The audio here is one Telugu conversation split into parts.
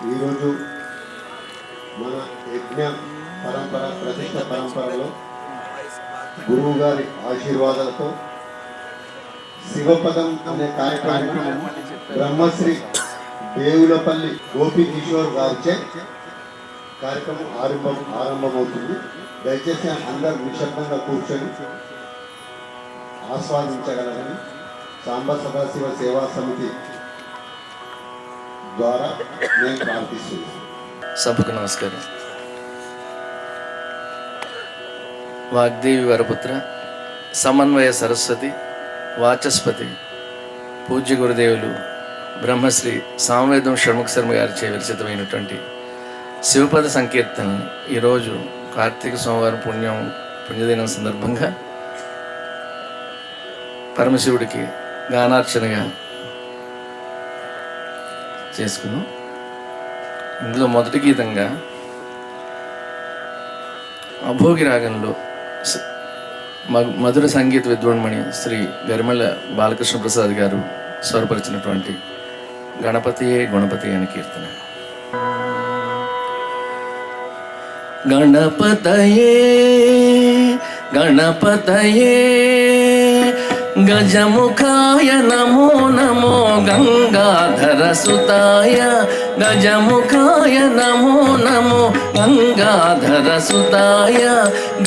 ఈరోజు మన యజ్ఞ పరంపర ప్రతిష్ట పరంపరలో గురువు గారి ఆశీర్వాదాలతో శివపదం అనే కార్యక్రమం బ్రహ్మశ్రీ దేవులపల్లి గోపి కిషోర్ గారిచే కార్యక్రమం ఆరంభమవుతుంది. దయచేసి అందరూ నిశ్శబ్దంగా కూర్చొని ఆస్వాదించగలరని సాంబ సదాశివ సేవా సమితి ద్వారా నేను ప్రార్థిస్తున్నాను. సభకు నమస్కారం. వాగ్దేవి వరపుత్ర సమన్వయ సరస్వతి వాచస్పతి పూజ్య గురుదేవులు బ్రహ్మశ్రీ సామవేదం షణ్ముఖ శర్మ గారిచే విరచితమైనటువంటి శివపద సంకీర్తనని ఈరోజు కార్తీక సోమవారం పుణ్యదినం సందర్భంగా పరమశివుడికి గానార్చనగా చేసుకున్నాం. ఇందులో మొదటి గీతంగా అభోగి రాగంలో మధుర సంగీత విద్వాన్మణి శ్రీ గరిమళ్ళ బాలకృష్ణ ప్రసాద్ గారు స్వరపరిచినటువంటి గణపతియే గుణపతి అనే కీర్తన. గణపతయే గణపతయే గజముఖాయ నమో నమో గంగాధర సుతాయ గజముఖాయ నమో నమో గంగాధర సుతాయ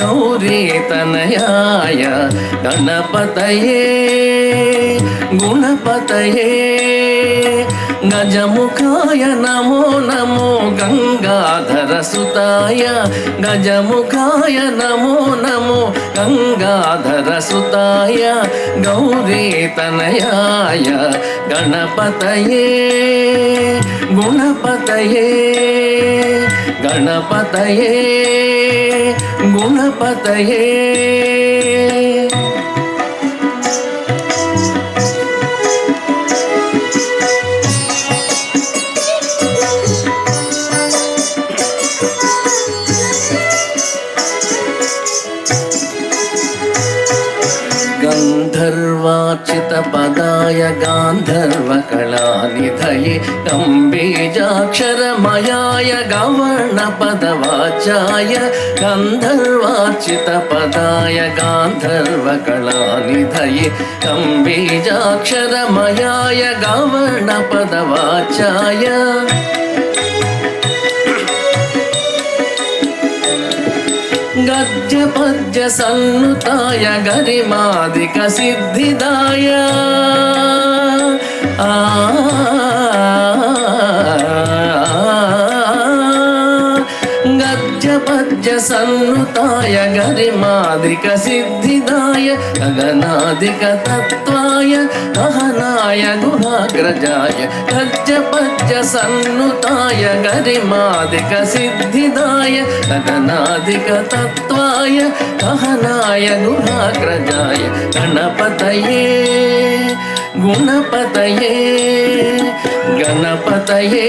గౌరీతనయాయ గణపతయే గుణపతయే గజముఖాయ నమో నమో గంగాధర సుతాయ గజముఖాయ నమో నమో గంగాధర సుతాయ గౌరీతనయాయ గణపతయే గుణపతయే గణపతయే గుణపతయే. గంధర్వార్చిత పదాయ గాంధర్వ కళానిధయే గంబీజాక్షరమయాయ గవర్ణ పదవాచాయ గంధర్వార్చిత పదాయ గాంధర్వ కళానిధయే గంబీజాక్షరమయాయ గవర్ణ పదవాచాయ గద్య పద్య సన్నుతాయ గరిమాదిక సిద్ధిదాయ గద్య పద్య సన్నుతాయ గరిమాదిక సిద్ధిదాయ గగనాదిక తత్వాయ గహనాయ గుహాగ్రజాయ గద్య పద్య సన్నుతాయ గరిమాదిక సిద్ధిదాయ గగనాదిక తత్వాయ గహనాయ గుహాగ్రజాయ గణపతయే గుణపతయే గణపతయే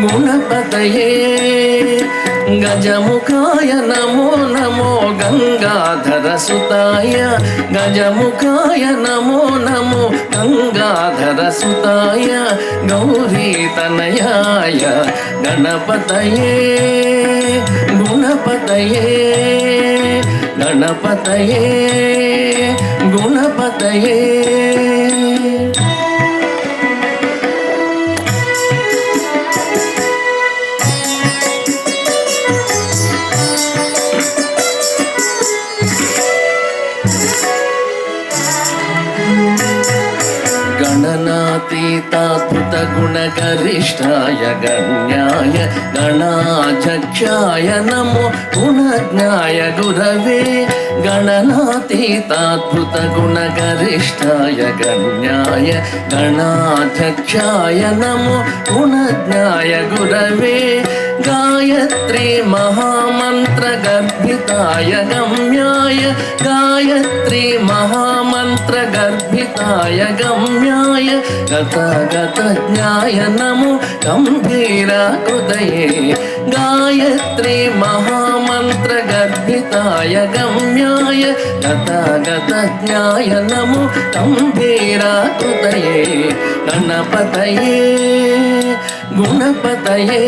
గుణపతయే గజముఖాయ నమో నమో గంగాధర సుతాయ గజముఖాయ నమో నమో గంగాధర సుతాయ గౌరీతనయాయ గణపతయే గుణపతయే గణపతయే గుణపతయే. గణనాతీతాద్భుత గుణగరిష్టాయ గణ్యాయ గణాధ్యక్షాయ నమో గుణజ్ఞాయ గురవే గణనాతీతాద్భుత గుణగరిష్టాయ గణ్యాయ గణాధ్యక్షాయ నమో గుణజ్ఞాయ గురవే गायत्री महामन्त्रगर्भिताय गम्याय गायत्री महामन्त्रगर्भिताय गम्याय गतज्ञाय नमो गम्भीराकृतये गायत्री महामन्त्रगर्भिताय गम्याय गतज्ञाय नमो गम्भीराकृतये गणपतये गुणपतये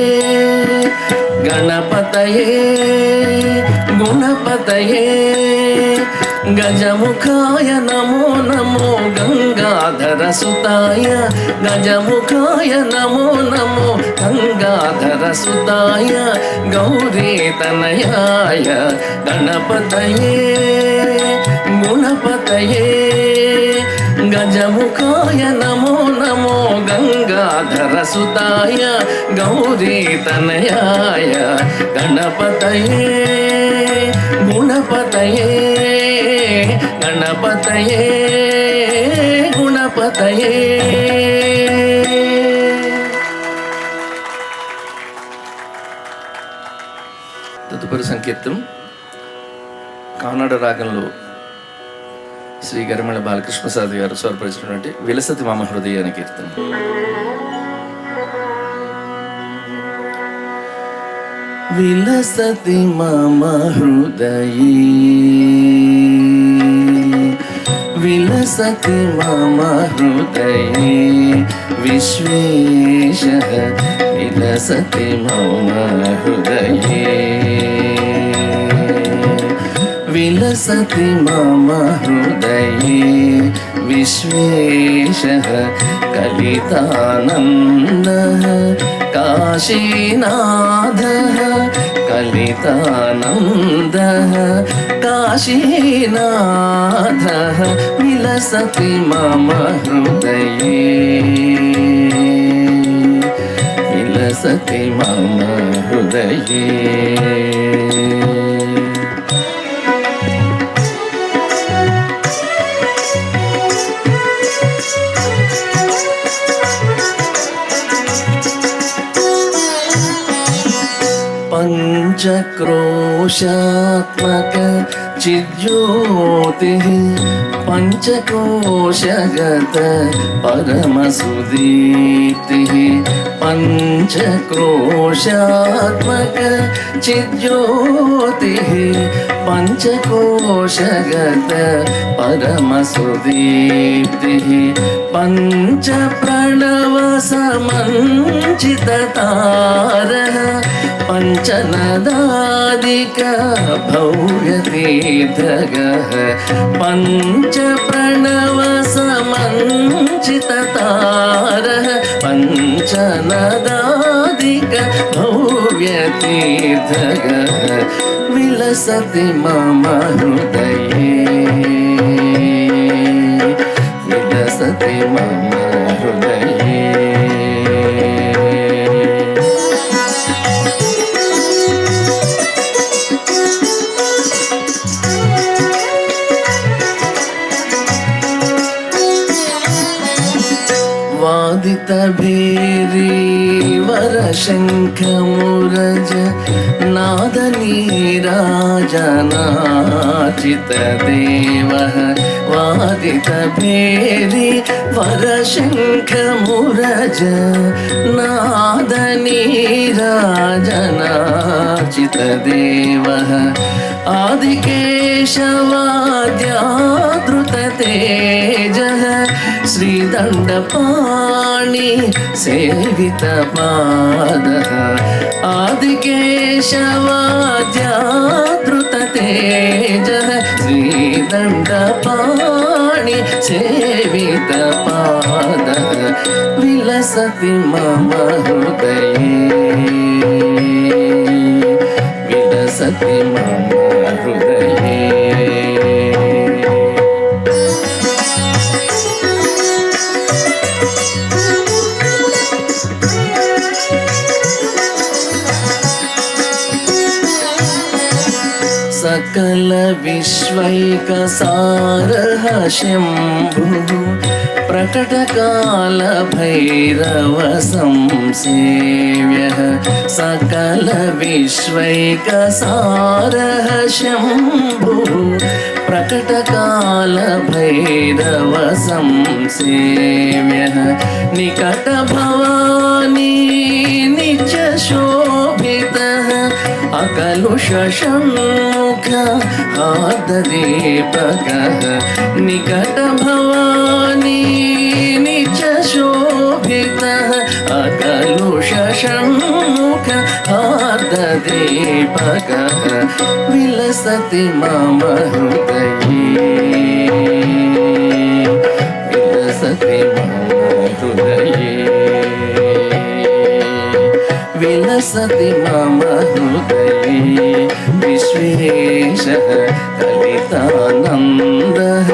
गणपतये गुणपतये गजमुखाय नमो नमो गंगाधरसुताय गजमुखाय नमो नमो गंगाधरसुताय गौरीतनयाय गणपतये गुणपतये गजमुखाय नमो नमो गंगाधरसुताय गौरीतनयाय गणपतये गुणपतये गणपतये गुणपतये తదుపరి సంకీర్తం కానాడ రాగంలో శ్రీ గరిమెళ్ళ బాలకృష్ణ ప్రసాద్ గారు స్వరపరిచినటువంటి విలసతి మమ హృదయ అనే కీర్తన. విలసతి మమ హృదయే విలసతి మమ హృదయే విశ్వేశః విలసతి మమ హృదయే విలసతి మమ హృదయే విశ్వేశః కలితానందః కాశీనాథః కలితానందః కాశీనాథః విలసతి మమ హృదయే విలసతి మమ హృదయే पंचक्रोशात्मक चिज्योतिः पंचकोशगत परमसुदीप्तिः पंचक्रोशात्मक चिज्योतिः पंचकोशगत परमसुदीप्तिः पंचप्रणव समञ्चिततारः पंचनदादिक भव्यतीर्थगः पंचप्रणव समञ्चिततारः पंचनदादिक भव्यतीर्थगः विलसति मम हृदये विलसति मम हृदये वादित भेरी वरशंखमुरज नाद नीराजनाचित देवः वादित भेरी वरशंखमुरज नाद नीराजनाचित देवः आदिकेशवाद्यादृत तेजः श्रीदण्डपाणि सेवित पादः आदिकेशवाद्यादृत तेजः श्रीदण्डपाणि सेवित पादः विलसति मम हृदये विलसति मम हृदये सकल विश्वैकसारः शम्भुः प्रकटकाल भैरव संसेव्यः सकल विश्वैकसारः शम्भुः प्रकटकाल भैरव संसेव्यः निकट भवानी नित्यशोभितः अकलुष षण्मुख हार्ददीपकः निकट भवानी नित्यशोभितः अकलुष षण्मुख हार्ददीपकः विलसति मम हृदये विलसति मम हृदये विलसति मम हृदये विश्वेशः कलितानन्दः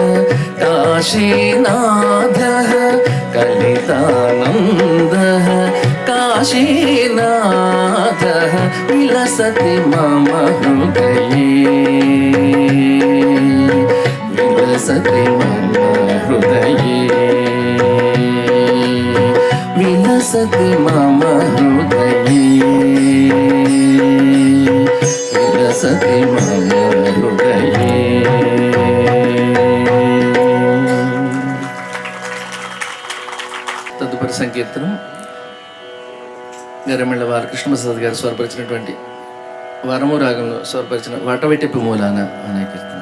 काशीनाथः कलितानन्दः काशीनाथः विलसति मम हृदये विलसति मम हृदये विलसति मम हृदये विलसति मम हृदये. తదుపరి సంకీర్తనం గరిమెళ్ళ బాలకృష్ణ ప్రసాద్ గారు స్వరపరిచినటువంటి వరము రాగంలో స్వరపరిచిన వాటవెట్టిపు మూలాన అనే కీర్తన.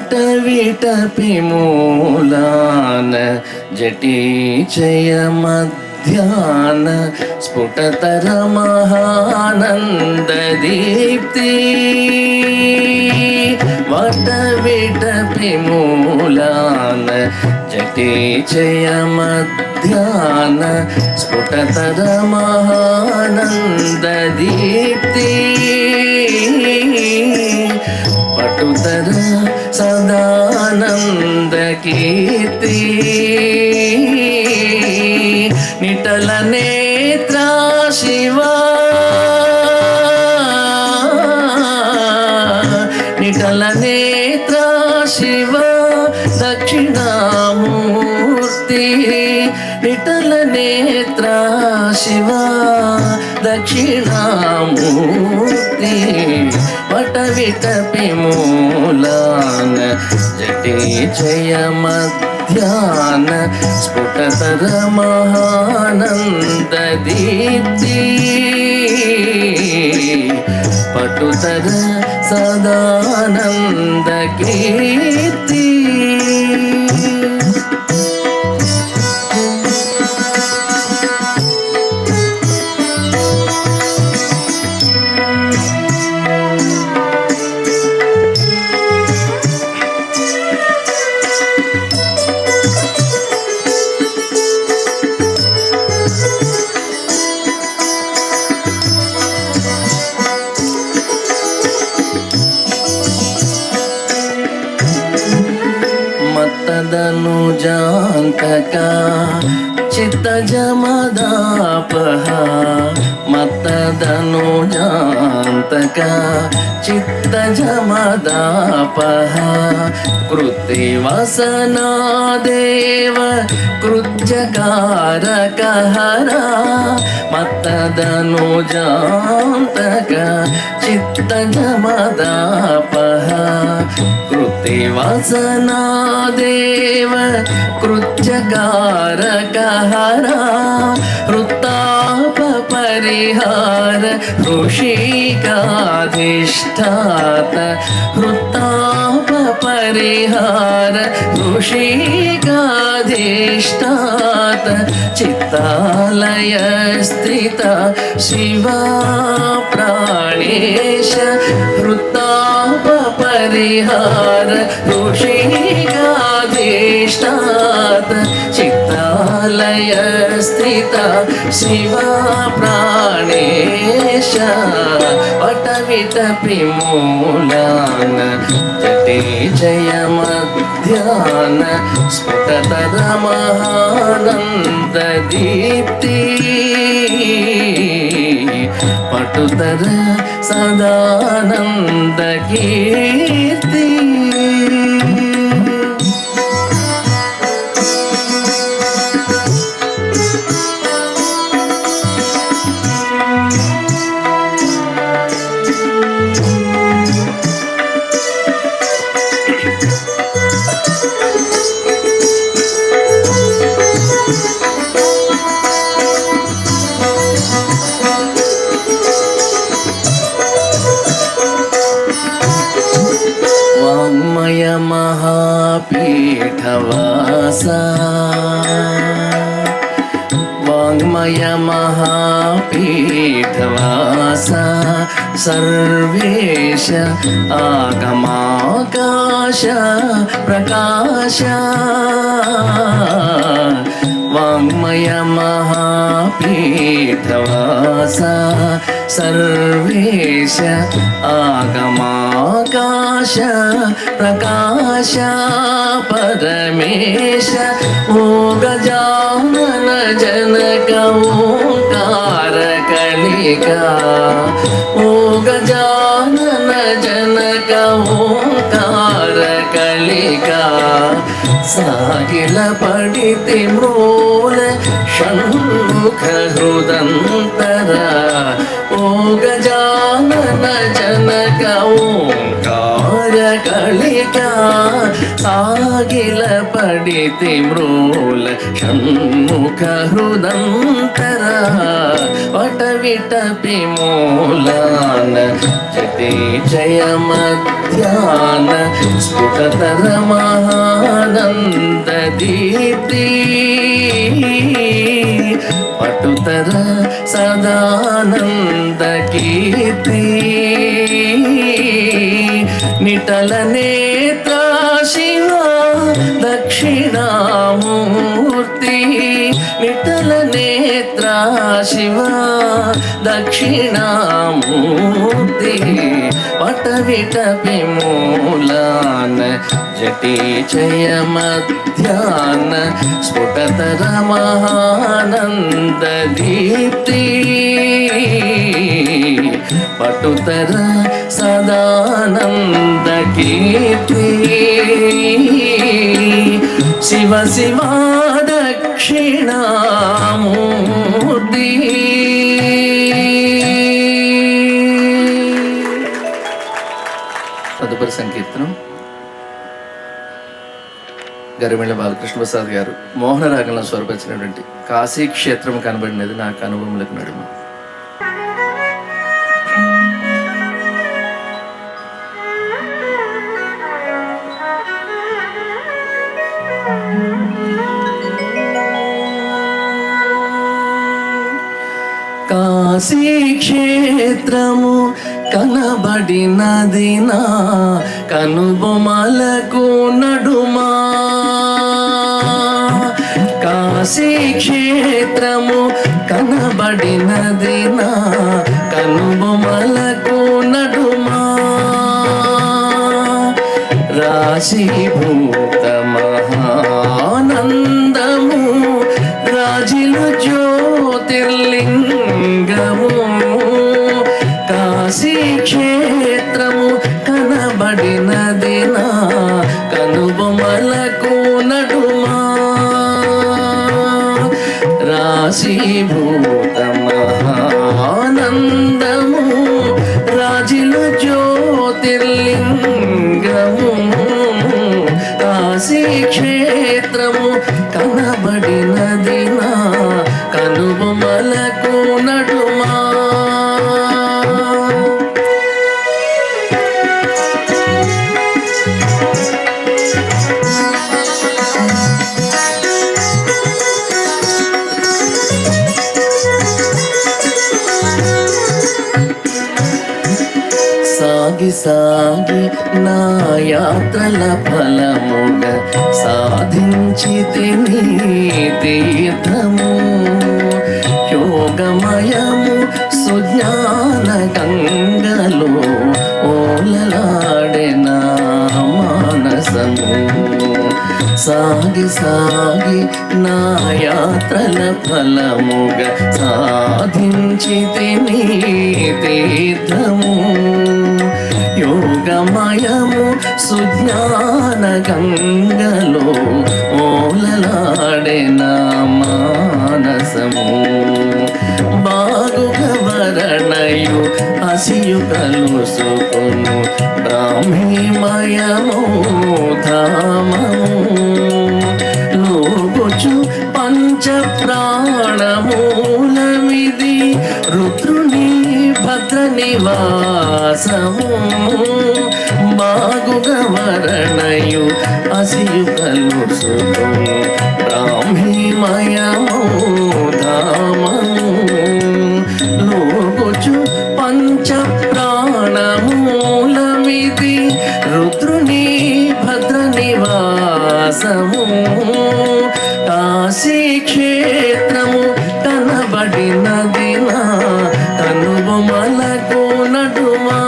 వాటవిటపి మూలాన జటీచయ మధ్యాన స్ఫుటతర మహానంద దీప్తి వాటవిటపి మూలాన జటీచయ మధ్యాన స్ఫుటతర మహానంద దీప్తి పటుతర సదానంద కీర్తి నిటల నేత్ర శివా నిటల నేత్ర శివ దక్షిణామూర్తి నిటల నేత్ర శివ దక్షిణామూర్తి వటవిటపి మూలాన జటీచయ మధ్యాన స్ఫుటతర మహానంద దీప్తి పటుతర సదానంద కీర్తి. మత్తదనుజాంతక చిత్తజమదాపహ మత్తదనుజాంతక చిత్తజమదాపహ కృత్తివసనాదేవ కృత్యకారకహరా మత్తదనుజాంతక చిత్తజమదాపహ కృత్తివసనాదేవ కృత్యకారకహరా హృత్తాప పరిహార ఋషికాధిష్ఠాత హృత్తాప పరిహార ఋషికాధిష్ఠాత చిత్తాలయ స్థిత శివా ప్రాణేశ హృత్తాప పరిహార ఋషికాధిష్ఠాత చిత్తాలయ స్థిత శివా ప్రాణేశ వటవిటపి మూలాన జటీచయ మధ్యాన స్ఫుటతర మహానంద దీప్తి పటుతర సదానంద కీర్తి. వాङ्मय महापीठवासा वाङ्मय महापीठवासा सर्वेश आगमाकाश प्रकाश वाङ्मय महापीठवासा सर्वेश आगमाकाश प्रकाश परमेश ओ गजानन जनक ओंकार कलिका ओ गजानन जनक ओंकार कलिका सागिल पडिति म्रोल षण्मुख हृदंतर ओ गजानन जनक ओंकार कलिका सागिल पडिति म्रोल षण्मुख हृदंतर वटविटपि मूलान जति जय मध्यान स्फुटतर महानंद दीप्ति पटुतर सदानंद कीर्ति निटल नेत्र शिवा दक्षिणामूर्ति निटल नेत्र शिवा दक्षिणामूर्ति वटविटपि मूलान जटी जय मध्यान स्फुटतर महानंद दीप्ति पटुतर सदानंद कीर्ति शिव शिवा दक्षिणामूर्ति. తదుపరి సంకీర్తనం గరిమెళ్ళ బాలకృష్ణ ప్రసాద్ గారు మోహన రాగంలో స్వరపరిచినటువంటి కాశీ క్షేత్రం కనబడినది నాకు అనుభవములకు నడుమ. కాశీ క్షేత్రము కనబడినది నా కనుబొమలకు నడుమా. కాశీ క్షేత్రము కనబడినది నా కనుబొమలకు నడుమా. రాశీభూత మహానందము రాజిలు జ్యోతిర్లింగము. కాశీ క్షేత్రము కనబడినది నా కనుబొమలకు నడుమా. రాశీభూత మహానందము రాజిలు జ్యోతిర్లింగము. కాశీ క్షేత్రము కనబడినది నా కనుబొమలకు నడుమా. సాగి సాగి నా యాత్రల ఫలముగ సాధించితిని తీర్థము. యోగమయము సుజ్ఞాన గంగలో ఓలలాడెన మానసము. సాగి సాగి నా యాత్రల ఫలముగా సాధించితి నీ తీర్థము. యోగమయము సుజ్ఞాన గంగలో ఓలలాడే నా మానసము. బాగుగా వరణయు హసియు కలుసుకొను బ్రాహ్మీమయము ధామము. లోగుచు పంచ ప్రాణమూలమిది రుద్రుని భద్ర నివాసము. బాగుగా వరణయు హసియు కలుసుకొను బ్రాహ్మీమయము ధామము. లోగుచు పంచ ప్రాణమూలమిది రుద్రుని భద్ర నివాసము. కాశీ క్షేత్రము కనబడినది నా కనుబొమలకు నడుమా.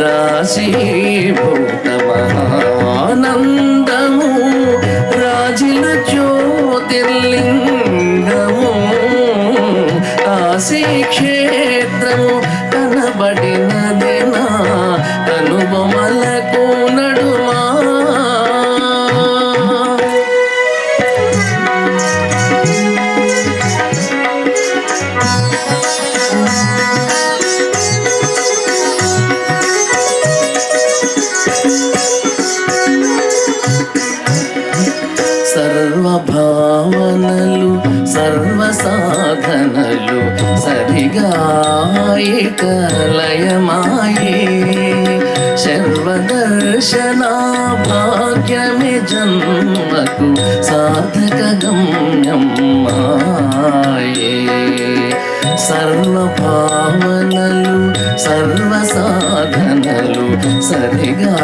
రాశీభూత మహానందము రాజిల జ్యోతిర్లింగము. కాశీ క్షేత్రము కనబడినది నా కనుబొమలకు నడుమా. సర్వభావనలు సర్వ సాధనలు సరిగా ఏకలయమాయే. సర్వదర్శన భాగ్యమే జన్మకు సాధక గమ్యం మాయే. సర్వభావనలు సర్వ సాధనలు సరిగా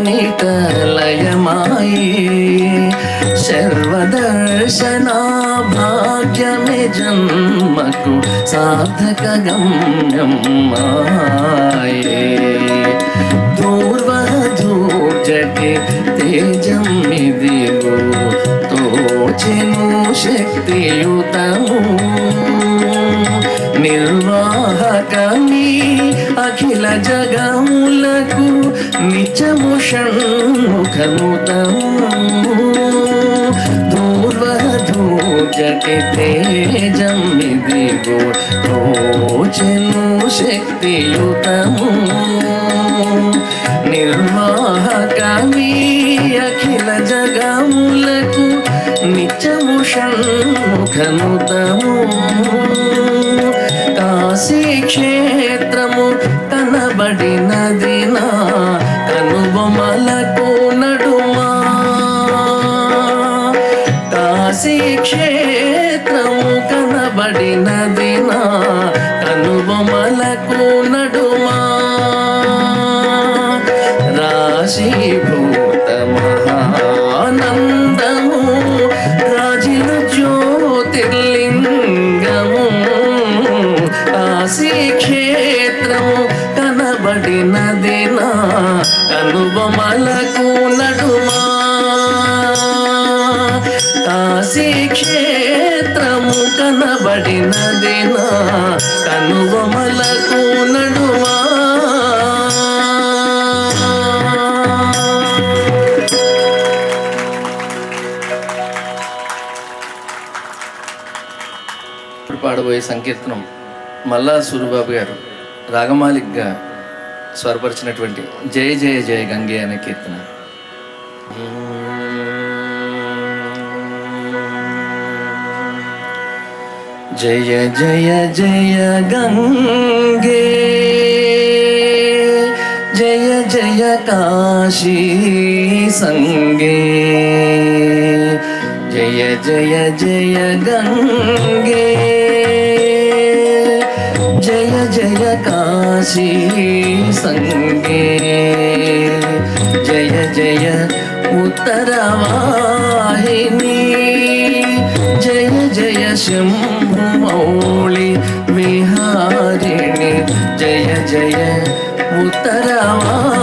నికలయమాయే. సర్వదర్శన భాగ్యమే జన్మకు సాధక గమ్యం మాయే. దూర్వధూర్జటి తేజమిదిగో తోచెను శక్తియుతము. నిర్వాహకమీ అఖిల జగములకు నిత్యము షణ్ముఖముతము. దూర్వధూర్జటి తేజమిదిగో తోచెను శక్తియుతము. నిర్వాహకమీ అఖిల జగములకు నిత్యము షణ్ముఖముతము. కాశీ క్షేత్రము కనబడినది నా కనుబొమలకు నడుమా. కాశీ క్షేత్రము కనబడినది నా కనుబొమలకు నడుమా. రాశీభూత మహానందము రాజిల జ్యోతిర్లింగము. కాశీ క్షేత్రము కనబడినది నా కనుబొమలకు నడుమా. కాశీ క్షేత్రము కనబడినది నా కనుబొమలకు నడుమా. ఇప్పుడు పాడబోయే సంకీర్తనం మల్లా సూరిబాబు గారు రాగమాలికగా స్వరపరిచినటువంటి జయ జయ జయ గంగే అనే కీర్తన. జయ జయ జయ గంగే జయ జయ కాశీ సంగే. జయ జయ జయ గంగే జయ జయ కాశీ సంగే. జయ జయ ఉత్తరవాహిని జయ జయ శంభు మౌళి విహారిణి. జయ జయ ఉత్తరవాహిని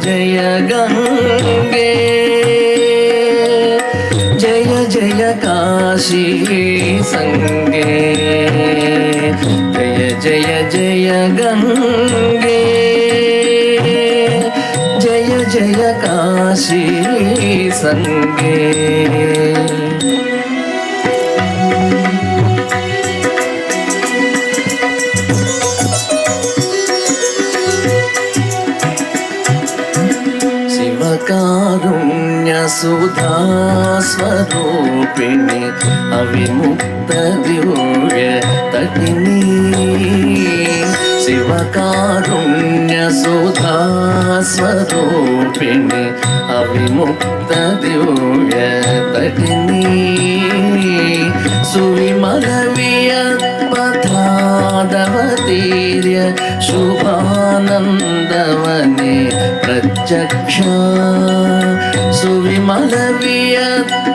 జయ గంగే జయ జయ కాశీ సంగే జయ జయ జయ గంగే జయ జయ కాశీ సంగే కారుణ్యసుధా స్వరూపిణి అవిముక్త దివ్య తటిని శివకారుణ్యసుధా స్వరూపిణి అవిముక్త దివ్య తటిని సువిమలవియ పథాదవతీర్య శుభానందవనే ప్రత్యక్ష సువిమలవియ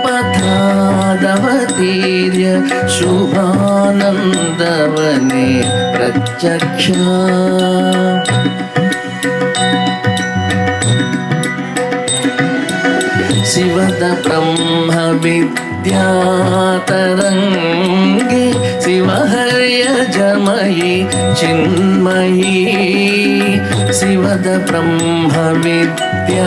పథాదవతీర్య శుభానందవనే ప్రత్యక్ష శివద బ్రహ్మ విద్యాతరంగే శివహర్యజమయి చిన్మయీ శివద బ్రహ్మ విద్యాతరంగే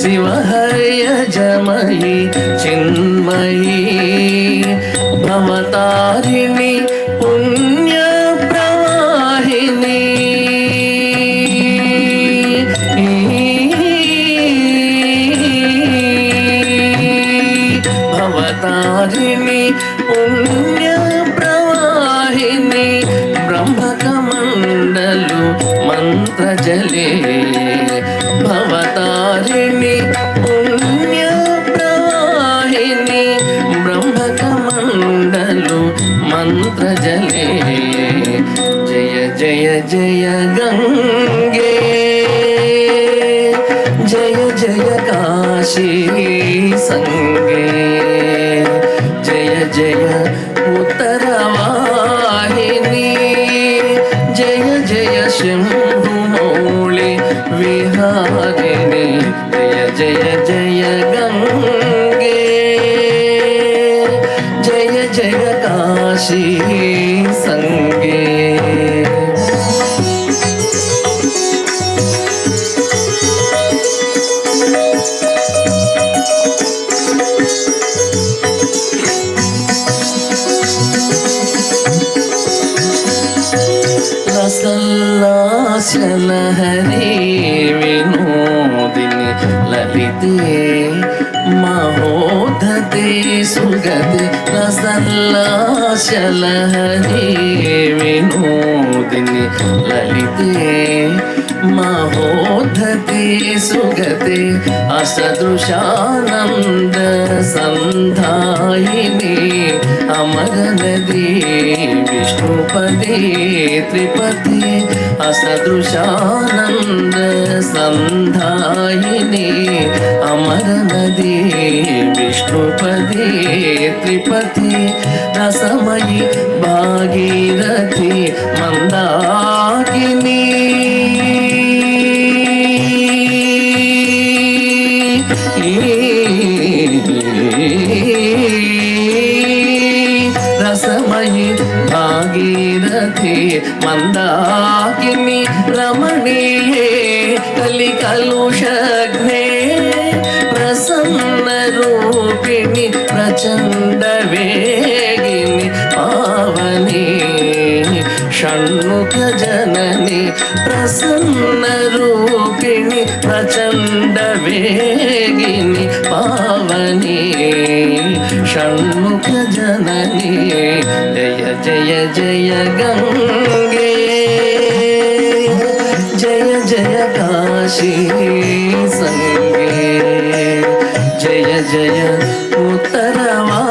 శివహర్యజమయి చిన్మయీ భవతారిణి పుణ్య ప్రవాహిని భవతారిణి పుణ్య ప్రవాహిని బ్రహ్మకమండలు మంత్రజలే భవతారిణి పుణ్య ప్రవాహిని బ్రహ్మకమండలు మంత్రజలే జయ జయ జయ గంగే జయ జయ కాశీ సంగే జయ జయ ఉత్తరవాహిని జయ జయ శంభుమౌళి విహారిణి జయ జయ జయ గంగే జయ జయ కాశీ సంగే రసల్లాసలహరి వినోదిని లలితే మహోదతే సుగతే రసల్లాసలహరి వినోదిని లలితే మహోదతే సుగతే అసదృశానంద సంధాయిని అమరనది విష్ణుపదే త్రిపతి అసదృశానంద సంధాయిని అమరనది విష్ణుపదే త్రిపతి రసమయి భాగీరథి మందాకిని రసమయి భాగీరథి మందాకిని రమణీయే కలికలుషఘ్నే ప్రసన్న రూపిణి ప్రచండ వేగిని పావని షణ్ముఖ జనని ప్రసన్న రూపిణి ప్రచండ వేగిని పావని షణ్ముఖ జనని జయ జయ జయ గంగే జయ జయ కాశీ సంగే జయ జయ ఉత్తరవాహిని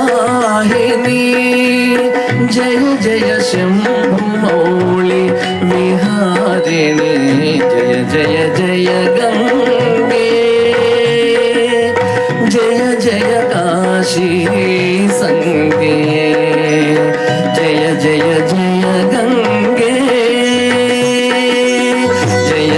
జయ జయ శంభుమౌళి విహారిణి జయ జయ జయ గంగే జయ జయ కాశీ సంగే జయ జయ జయ గంగే జయ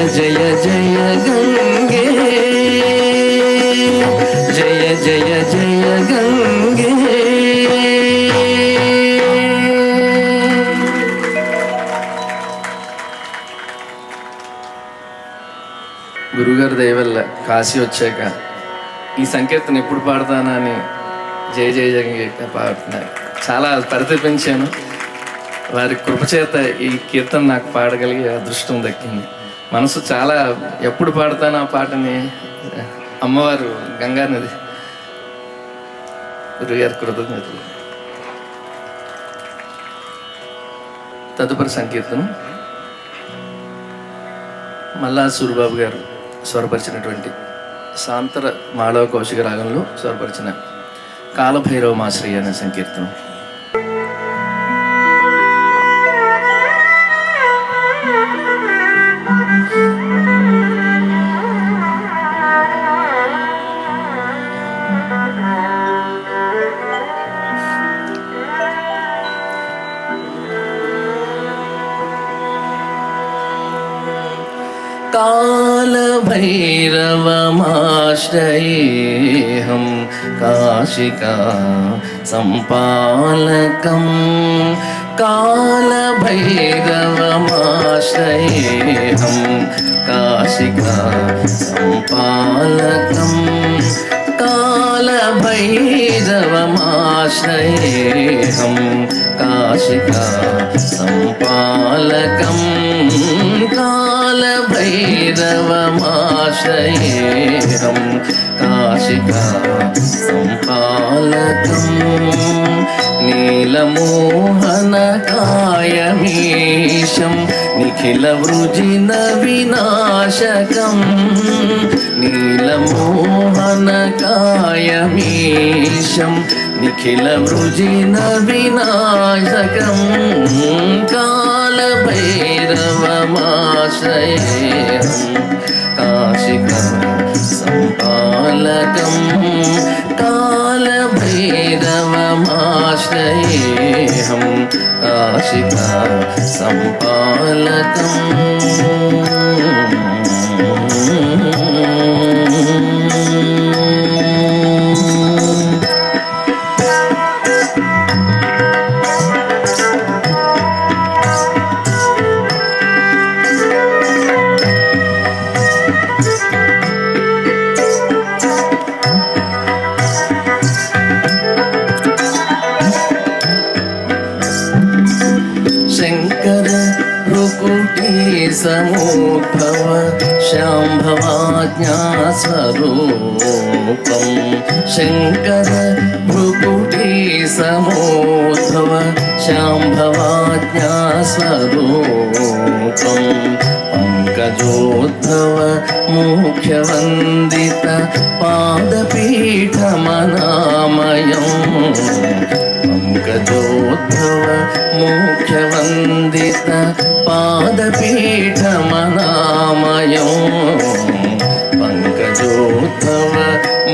కాశీ వచ్చాక ఈ సంకీర్తన ఎప్పుడు పాడతానని జయ జయ జయ పాడుతున్నారు. చాలా పరితపించాను. వారి కృపచేత ఈ కీర్తన నాకు పాడగలిగే అదృష్టం దక్కింది. మనసు చాలా ఎప్పుడు పాడతాను ఆ పాటని అమ్మవారు గంగానది గురుగారి కృతజ్ఞతలు. తదుపరి సంకీర్తనం మల్లా సూరిబాబు గారు స్వరపరిచినటువంటి శాంతర మాళవ కౌశిక రాగంలో స్వరపరిచిన కాలభైరవ మాశ్రయ అనే సంకీర్తనం. कालभैरवमाश्रयेऽहं काशिका सम्पालकं कालभैरवमाश्रयेऽहं काशिका सम्पालकं कालभैरवमाश्रयेऽहं काशिका सम्पालकं कालभैरवमाश्रयेऽहं काशिका सम्पालकं नीलमोहनकायमीशं निखिलवृजिनविनाशकं नीलमोहनकायमीशं निखिलवृजिनविनाशकं कालभैरवमाश्रयेऽहं काशिका सम्पालकं कालभैरवमाश्रयेऽहं काशिका सम्पालकम् शंकर भ्रुकुटी समुद्भव शाम्भवाज्ञा स्वरूपं शंकर भ्रुकुटी समुद्भव शाम्भवाज्ञा स्वरूपं पंकजोद्भव मुख्यवन्दित पादपीठमनामयम् पंकजोद्भव मुख्यवन्दित पादपीठमनामयं पंकजोद्भव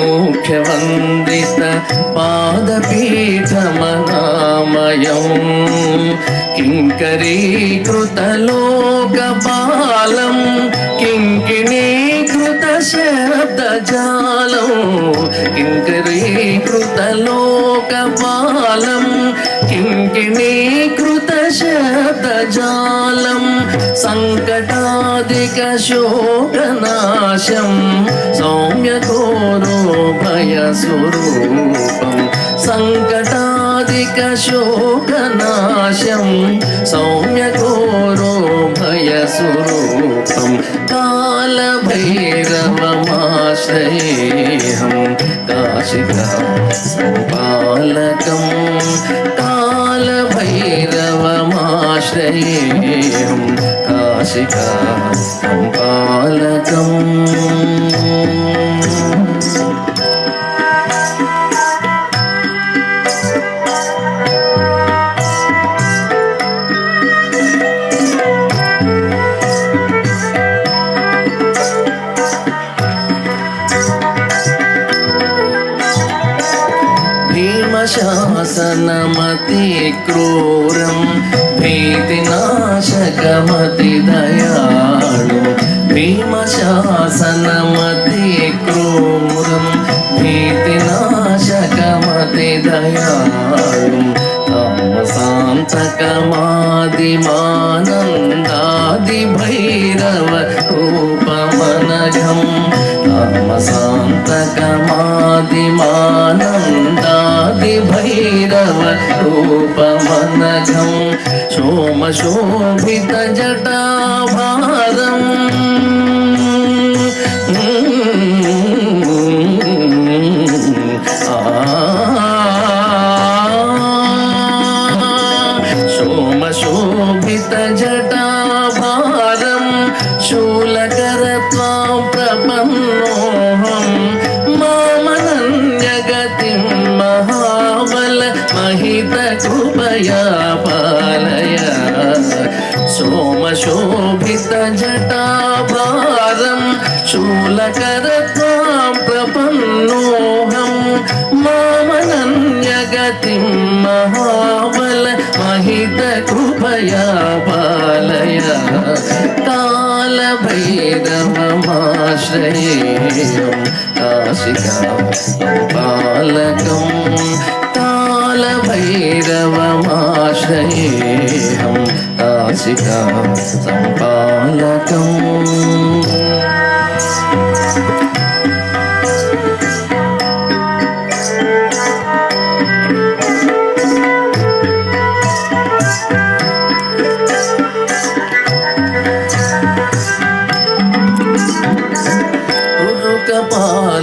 मुख्यवन्दित पादपीठमनामयं किङ्करीकृतलोकपालं किङ्किणीकृतशब्दजालं किङ्करीकृतलोकपालं किङ्किणीकृतशब्दजालं सङ्कटादिकशोकनाशं सौम्यघोरो भयस्वरूपं सङ्कटादिकशोकनाशं सौम्यघोरो भयस्वरूपं कालभैरवमाश्रयेऽहं काशिका सम्पालकं कालभैरवमाश्रयेऽहं काशिका सम्पालकम् शासनमति क्रूरं भीतिनाशकमति दयालु भीमशासनमति क्रूरं भीतिनाशकमति दयालु तामसान्तकमादिमानन्दादिभैरव रूपमनघं కామశాంతకమాదిమానందాది భైరవ రూపమనఘం సోమశోభిత జటాభారం శోభిత జటాభారం శూలకరత్వాం ప్రపన్నోహం మామనన్యగతిం మహాబల మహిత కృపయా పాలయ సోమశోభిత జటాభారం శూలకరత్వాం ప్రపన్నోహం మామనన్యగతిం మహాబల మహిత కృపయా పాలయ కాలభైరవమాశ్రయేయం కాశికాపాలకం కాలభైరవమాశ్రయేయం కాశికా సంపాలకం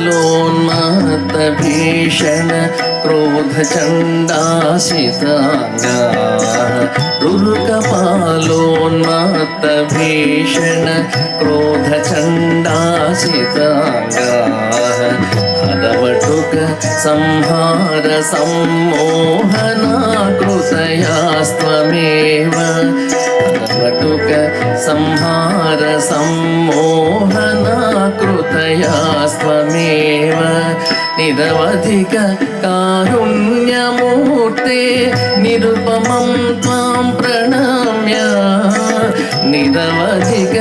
కపాలోన్మత్త భీషణ క్రోధ చండాసితాంగా కపాలోన్మత్త భీషణ క్రోధ చండాసితాంగా హరవటుక సంహార సమ్మోహనాకృతయాస్త్వమేవ హరవటుక సంహార సమ్మోహనాకృతయాస్త్వమేవ నిరవధిక కారుణ్యమూర్తే నిరుపమం త్వాం ప్రణమ్య నిరవధిక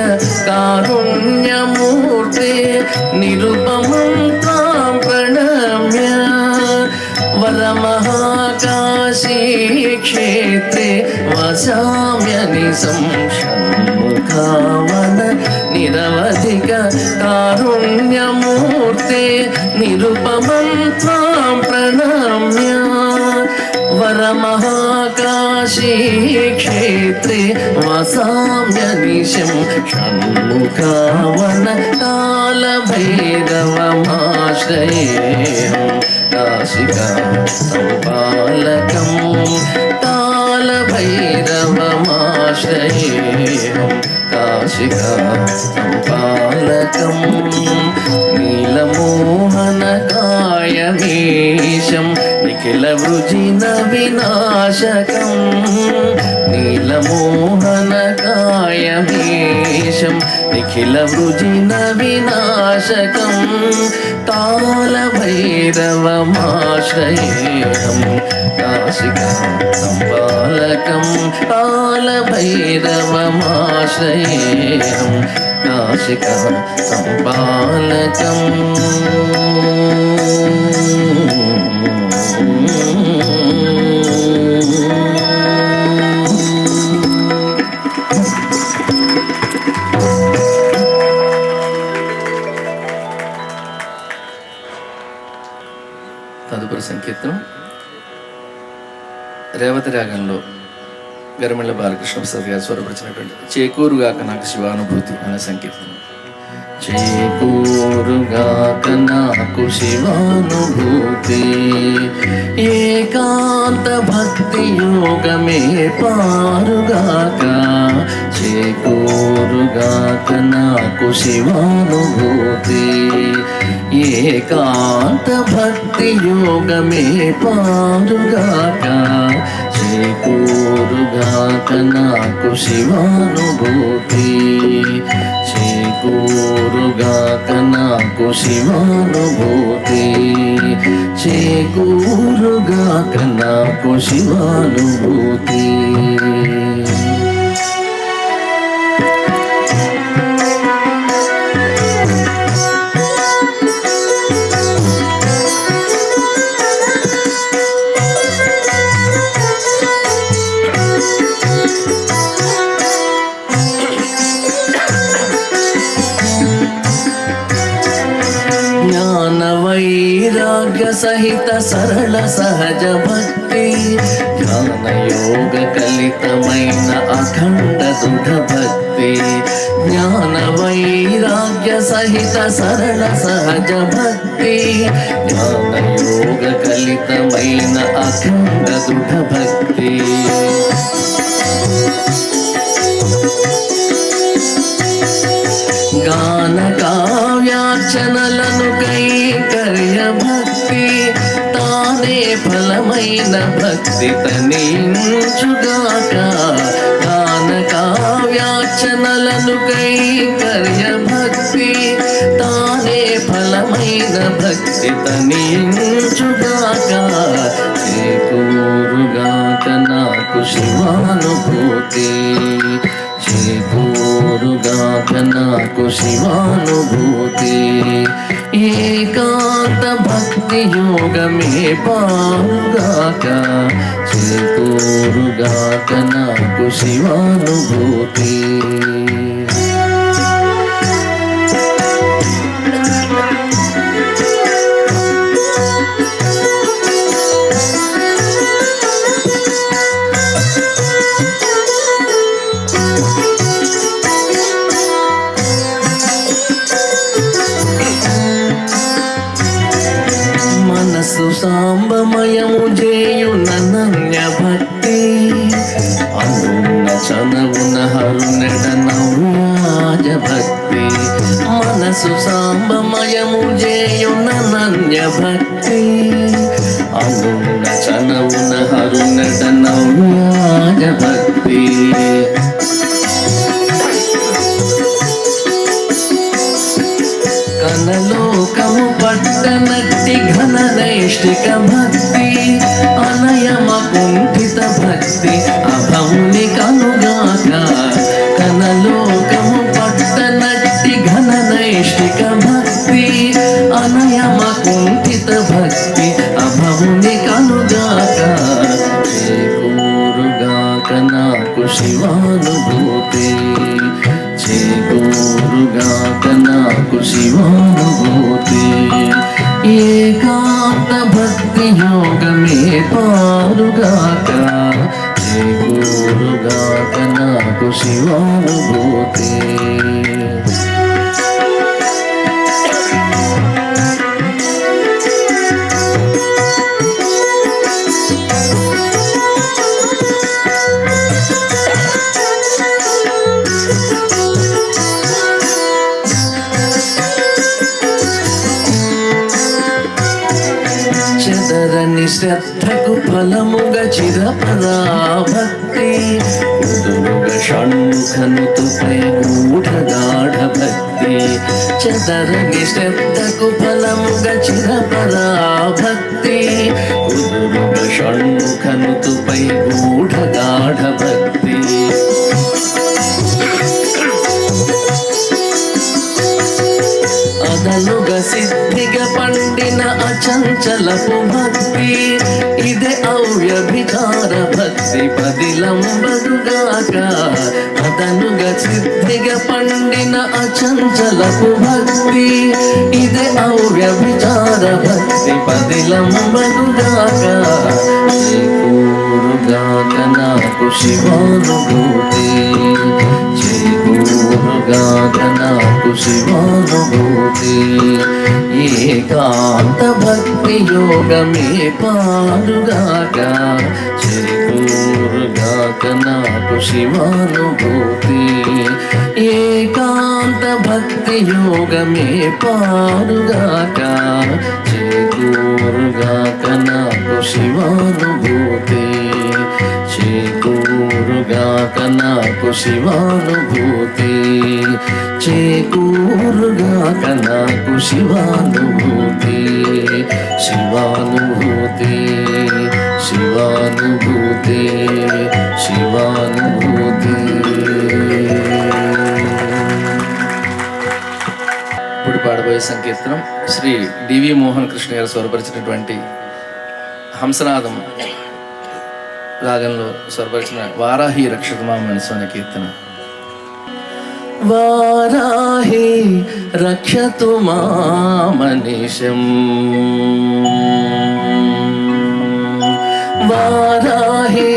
కారుణ్యమూర్తే నిరుపమం త్వాం ప్రణమ్య వరమహాకాశీ క్షేత్రే వసామ్యనిశం షణ్ముఖావన నిరవధిక కారుణ్యమూర్తే నిరుపమం త్వాం ప్రణమ్య వరమహాకాశీ క్షేత్రే వసామ్యనిశం షణ్ముఖావన కాలభైరవమాశ్రయేయం కాశికా సంపాలకం కాలభైరవమాశ్రయేయం కాశికా సంపాలకం నీలమోహనకాయమీశం నిఖిల వృజిన వినాశకం నీలమోహనకాయమీశం నిఖిల వృజిన వినాశకం కాలభైరవమాశ్రయేయం కాశికా సంపాలకం కాలభైరవమాశ్రయేయం కాశికా సంపాలకం తదుపరి సంకీర్తనం రేవతి రాగంలో గరిమెళ్ళ బాలకృష్ణ ప్రసాద్ గారు స్వరపరిచినటువంటి చేకూరుగాక నాకు శివానుభూతి అనే సంకీర్తనం. చేకూరుగాక నాకు శివానుభూతి ఏకాంత భక్తి యోగమే పారుగాక చేకూరుగాక నాకు శివానుభూతి ఏకాంత భక్తి యోగమే పారుగాక చేకూరుగాక నాకు శివానుభూతి చేకూరుగాక నాకు శివానుభూతి చేకూరుగాక నాకు శివానుభూతి. సహిత సరళ సహజ భక్తి జ్ఞాన యోగ కలితమైన అఖండ దృఢ భక్తి జ్ఞాన వైరాగ్య సహిత సరళ సహజ భక్తి జ్ఞాన యోగ కలితమైన అఖండ దృఢ భక్తి గాన కావ్యార్చనలను కైంకర్య భక్తి తానే ఫలమైన భక్తి తనించుగాక గాన కావ్యార్చనలను కైంకర్య భక్తి తానే ఫలమైన భక్తి తనించుగాక చేకూరుగాక నాకు శివానుభూతి చేకూరుగాక నాకు శివానుభూతి ఏకాంత భక్తి యోగమే పారుగాక చేకూరుగాక నాకు శివానుభూతి సాంబమయము చేయు నన్య భక్తి అనున్న చనవున హరునెడ నవ్యాజ భక్తి మనసు సాంబమయము చేయు నన్య భక్తి అనున్న చనవున హరునెడ నవ్యాజ భక్తి కనలోకము పట్టనట్టి ఘన నైష్టిక భక్తి అనయమ కుంఠిత భక్తి అభముని కనుగాక కనలోకము పట్టనట్టి ఘన నైష్టిక భక్తి అనయమ కుంఠిత భక్తి అభముని కనుగాక చేకూరుగాక నాకు శివానుభూతి చేకూరుగాక నాకు శివానుభూతి ఏకాంత భక్తి యోగమే పారుగాక చేకూరుగాక నాకు శివానుభూతి చెదరని శ్రద్ధకు ఫలముగా చిరపరాభక్తి కుదురుగా షణ్ముఖనుతుపై గూఢగాఢ భక్తి చెదరని శ్రద్ధకు ఫలముగా చిరపరాభక్తి కుదురుగా షణ్ముఖనుతుపై గూఢగాఢ భక్తి అదనుగా సిద్ధిగా పండిన అచంచలపు భక్తి ఇదే అవ్యభిచార భక్తి పదిలంబడుగాక అదనుగా సిద్ధిగా పండిన అచంచలపు భక్తి ఇదే అవ్యభిచార భక్తి పదిలంబడుగాక చేకూరుగాక నాకు శివానుభూతి చేకూరుగాక నాకు శివానుభూతి ఏకాంత భక్తి యోగమే పారుగాక చేకూరుగాక నాకు శివానుభూతి ఏకాంత భక్తి యోగమే పారుగాక చేకూరుగాక నాకు శివానుభూతి చేకూరుగాక నాకు శివానుభూతి చేకూరుగాక నాకు శివానుభూతి శివానుభూతి శివానుభూతి శివానుభూతి ఇప్పుడు పాడబోయే సంకీర్తనం శ్రీ డివి మోహన్ కృష్ణ గారు స్వరపరిచినటువంటి హంసనాదం రాగంలో స్వరపరిచిన వారాహి రక్షకమా మనసు అనే కీర్తన. వారాహి రక్షతు మామనిశం వారాహి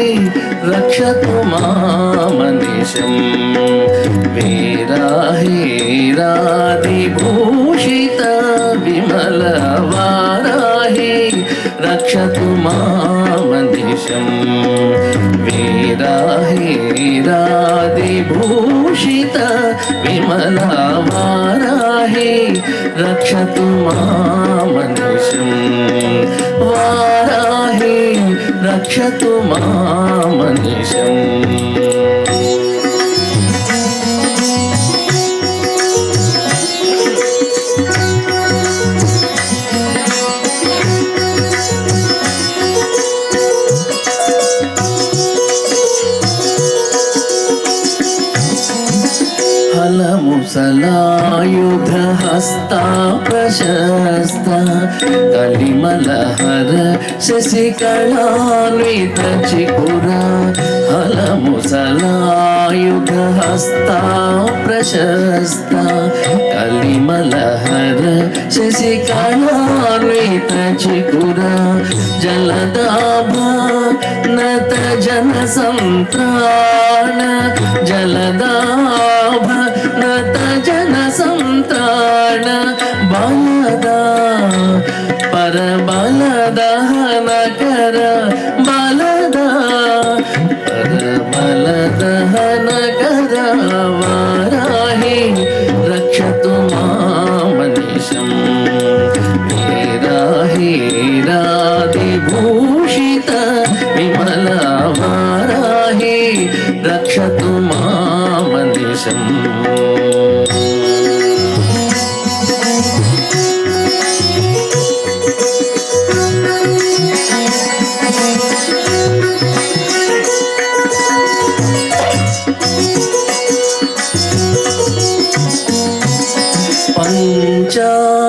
రక్షతు మామనిశం వీరాహిరాదిభూషిత విమల వారాహి రక్షతు మామనిశం వీరాహిరాదిభూషిత విమల వారాహి రక్షతు మామనిశం వారాహి రక్షతు మామనిశం హలముసలాయుధహస్తా ప్రశస్త కలిమలహర శశికళాన్విత చికుర హలముసలాయుధహస్తా ప్రశస్త కలిమలహర శశికళాన్విత చికుర జలదాభ నత జన సంత్రాణ జలదాభ నత జన సంత్రాణ బలద పరబలదహన కర బలద పరబలదహన కర వారాహి రక్షతు మామనిశం వీరాహిరాదిభూషిత విమల వారాహి రక్షతు మామనిశం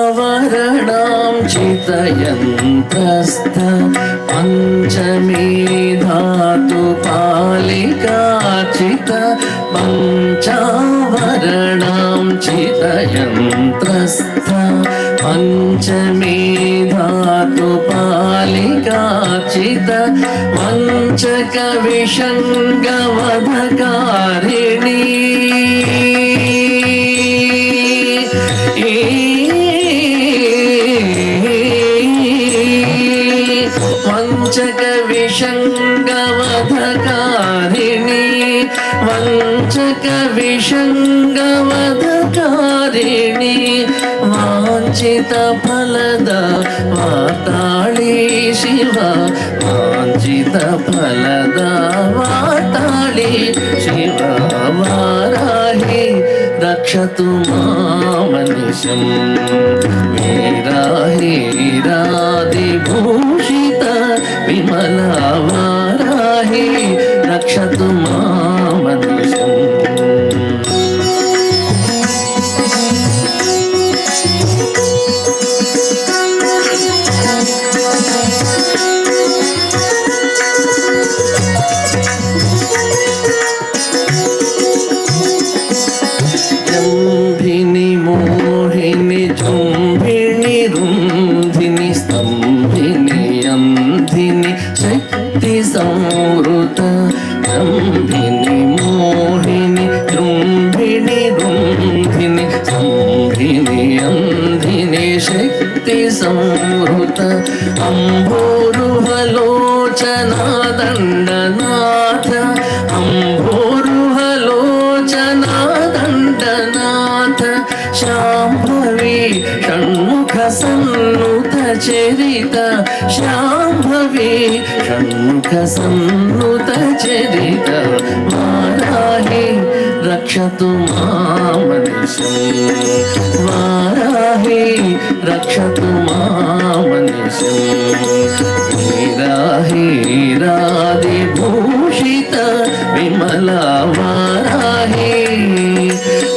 పంచావరణాం చితయంత్రస్థ పంచమీ ధాతు పాలికాచిత పంచావరణాం చితయంత్రస్థ పంచమీ ధాతు పాలికాచిత వంచక విషంగవధకారిణీ వంచక విషంగవధకారిణి వంచక విషంగవధకారిణి వాంఛిత ఫలద వాతాళి శివ వాంఛిత ఫలద వాతాళి శివ వారాహి రక్షతు మామనిశం వీరాహిరాదిభూషిత విమల వారాహి రక్షతు మామనిశం జంభిని మోహిని జుంభిని రుంధిని స్తంభిని అంధిని శక్తి సంవృత జంభిని మోహిని జృంభిని రుంధిని స్తంభిని అంధిని శక్తి సంవృత అంబోరుహలోచనా దండనాథ అంబోరుహలోచనా దండనాథ శాంభవి షణ్ముఖ సన్నుత చరిత శాంభవి షణ్ముఖ సన్నుత చరిత వారాహి రక్షతు మామనిశం వారాహి రక్షతు మామనిశం వీరాహిరాదిభూషిత విమల వారాహి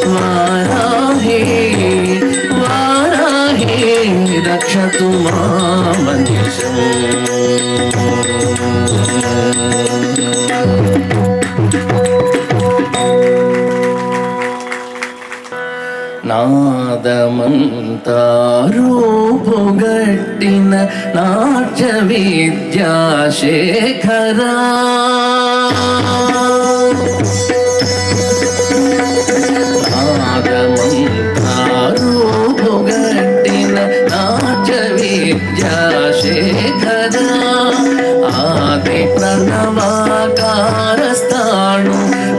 వారాహి వారాహి రక్షతు మామనిశం నాదమంతా రూపుగట్టిన నాట్య విద్యాశేఖరా నాదమంతా రూపుగట్టిన నాట్య విద్యాశేఖరా ఆది ప్రణవాకారస్థాణు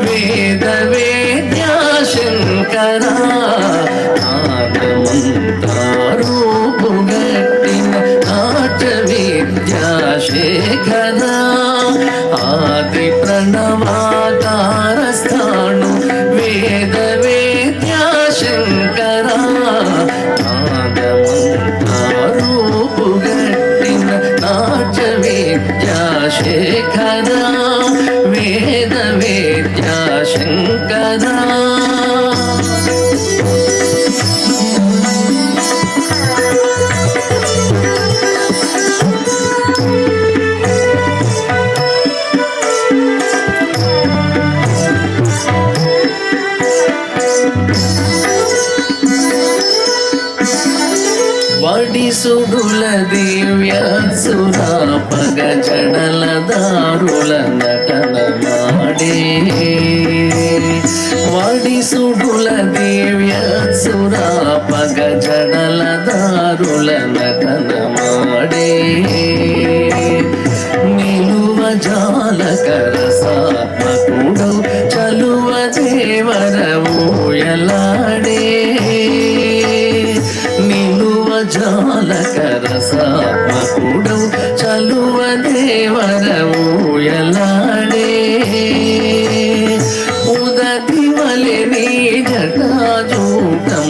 వేద వేద్యాశంకరా నాదమంతా రూపుగట్టిన నాట్య విద్యాశేఖరా ఆది ప్రణవాకారస్థాణు వేద వేద్యాశంకరా నాదమంతా రూపుగట్టిన నాట్య విద్యాశేఖరా వేద వేద్యాశంకరా వడిసుడుల దివ్య సురాపగ జడల దారుల నటన మాడే వడిసుడుల దివ్య సురాపగ జడల దారుల నటన మాడే నిలువ జాలకర సాత్మకుడు చలువ దేవరవు ఎలాడే జాలకర సాత్మకుడు చలువ దేవరవు ఎలాడే ఉదతి వలె నీ జటాజూటం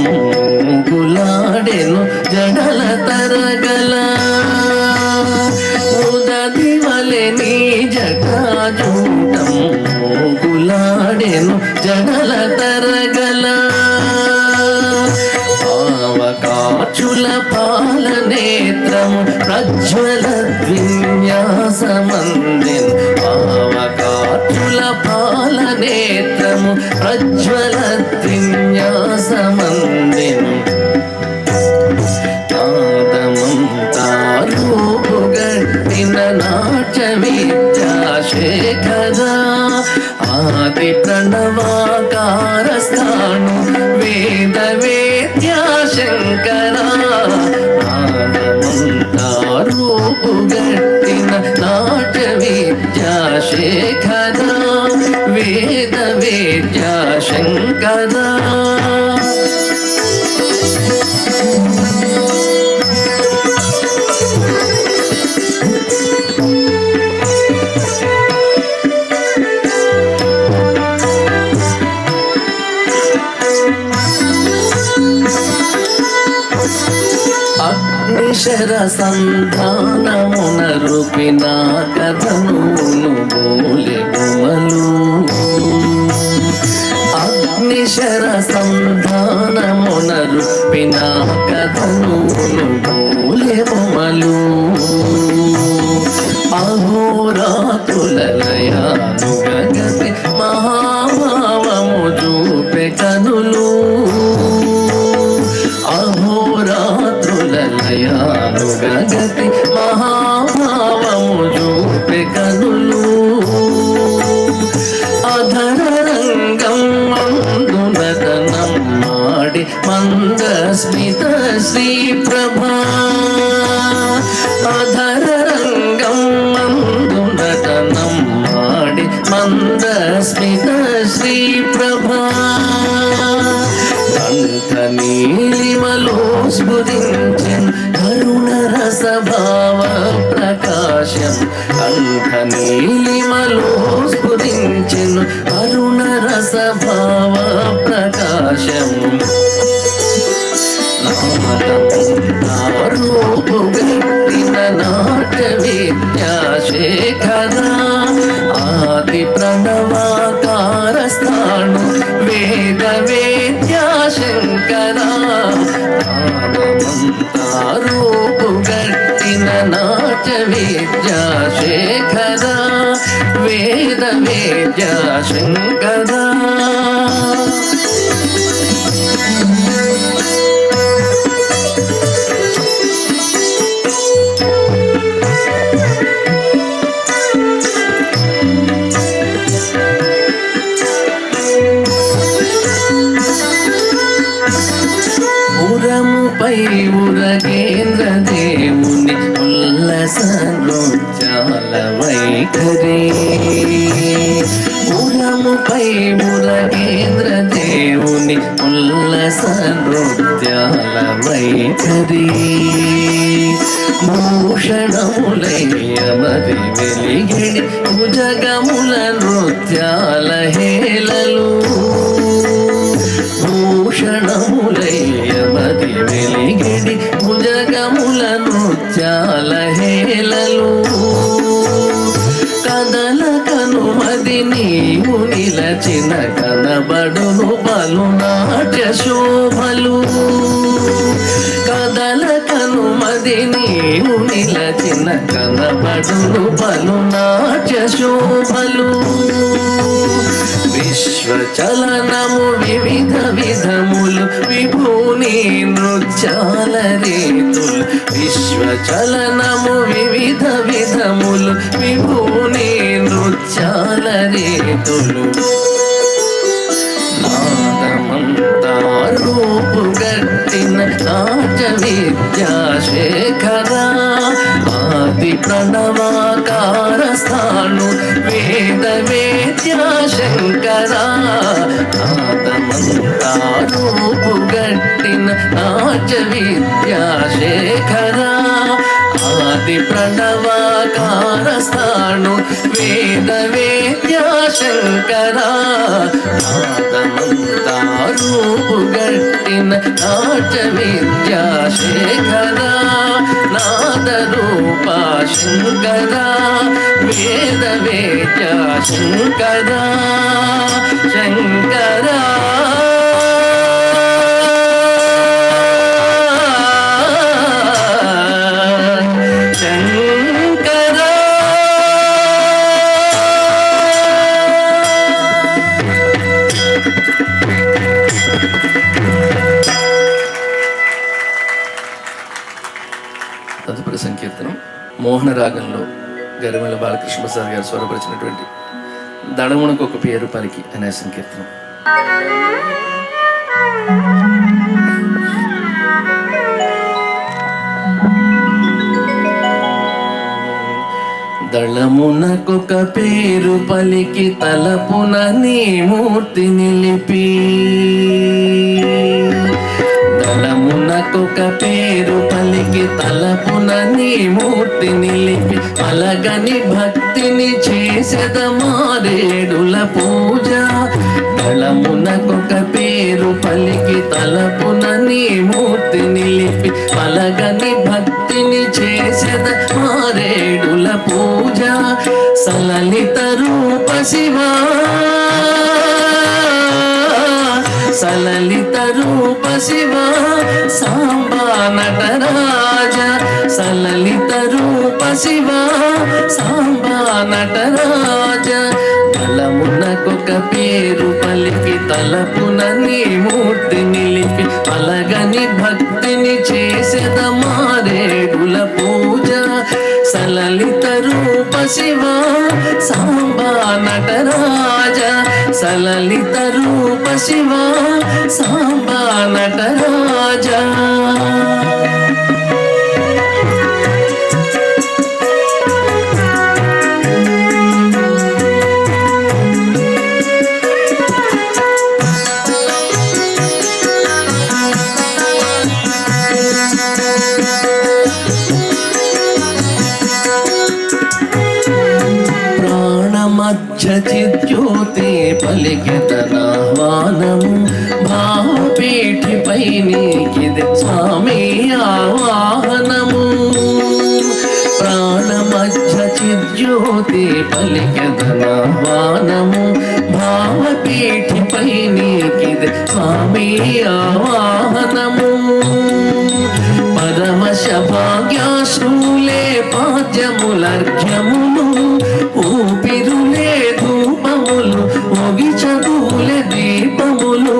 గులాడెను జడల తరగల ఉదతి వలె నీ జటాజూటం గులాడెను జడల తరగల కాచుల పాల నేత్రము ప్రజ్వల విన్యాసమందిన్ కాచుల పాల నేత్రము ప్రజ్వల విన్యాసమందిన్ నాదమంతా రూపుగట్టిన నాట్య విద్యాశేఖరా ఆది ప్రణవాకారస్థాణు వేద వేద్యాశంకరా నాదమంతా రూపుగట్టిన నాట్య విద్యాశేఖరా వేద వేద్యాశంకరా అగ్నిశర సంధానమున రూపిన కథనును బోలె బొమలు అగ్నిశర సంధానమున రూపిన కథనును బోలె బొమలు అహోరాత్రులయాను గగతి మహాభావము చూపె కనులు అహోరాత్రులయాను గగతి మహాభావము చూపె కనులు అధర రంగం మందునతనం మాడి మందస్మిత శ్రీ ప్రభా అధర రంగం మందునతనం మాడి మందస్మిత శ్రీ ప్రభా కంఠ నీలిమలో స్ఫురించెన్ కరుణ రసభావ ప్రకాశం కంఠ నీలిమలో స్ఫురించెన్ కరుణ రసభావ ప్రకాశం రూపుగట్టిన నాట్య విద్యాశేఖరా ఆది ప్రణవాకారస్థాణు వేద వేద్యాశంకరా నాదమంతా రూపుగట్టిన నాట్య విద్యాశేఖరా వేద వేద్యాశంకరా వైఖరి పురముపై మురగేంద్ర దేవుని ఉల్లస నృత్యాల వైఖరి భూషణములయ్యమది వెలిగిడి భుజగముల నృత్యాల హేళలు భూషణములయ్యమది వెలిగిడి భుజగముల నృత్యాల హేళలు కదలకను మది నీవు నిలచిన కనబడును పలునాట్య శోభలు కదలకను మది నీవు నిలచిన కనబడును పలునాట్య శోభలు విశ్వచలనము వివిధ విధములు విభూని నృత్యాల రీతులు విశ్వచలనము వివిధ విధములు విభూని నృత్యాల రీతులు నాదమంతా రూపుగట్టిన నాట్య విద్యాశేఖర ఆది ప్రణవాకార స్థాను వేద వేద్యాశంకర నాదమంతా రూపుగట్టిన నాట్య విద్యాశేఖర ఆది ప్రణవాకార స్థాను వేద వేద్యాశంకర నాదమంతా రూపుగట్టిన నాట్య విద్యాశేఖర నాదరూప శంకర వేద వేద్యాశంకర శంకర తదుపరి సంకీర్తనం మోహన రాగంలో గరిమెళ్ళ బాలకృష్ణ ప్రసాద్ గారు స్వరపరిచినటువంటి దడమునకు ఒక పేరు పలికి అనే సంకీర్తనం. దళమునకొక పేరు పలికి తలపున నీ మూర్తి నిలిపి దళమునకొక పేరు పలికి తలపున నీ మూర్తి నిలిపి అలగని భక్తిని చేసెద మారేడుల పూజ దళమునకొక పేరు పలికి తలపున నీ మూర్తి నిలిపి అలగని భక్తిని చేసెద మారేడుల పూజ సలలిత రూప శివా సలలిత రూప శివ సాంబా నటరాజ సలలిత రూప శివ సాంబా నటరాజ దళమునకొక పేరు పలికి తలపున నీ మూర్తి నిలిపి అలగని భక్తిని చేసెద మారేడుల పూజ సలలిత రూప శివ సాంబా నటరాజ సలలిత రూప శివ సాంబా నటరాజ చిద్యోతి పలికితనాహ్వానము భావపీఠిపై నీకిది స్వామి ఆవాహనము ప్రాణమధ్య చిద్యోతి పలికితనాహ్వానము భావపీఠిపై నీకిది స్వామి ఆవాహనము పరమశ భాగ్యాశ్రులే పాద్యములర్ఘ్యములు ఊపిరులే ధూపములు మొగి చదువులే దీపములు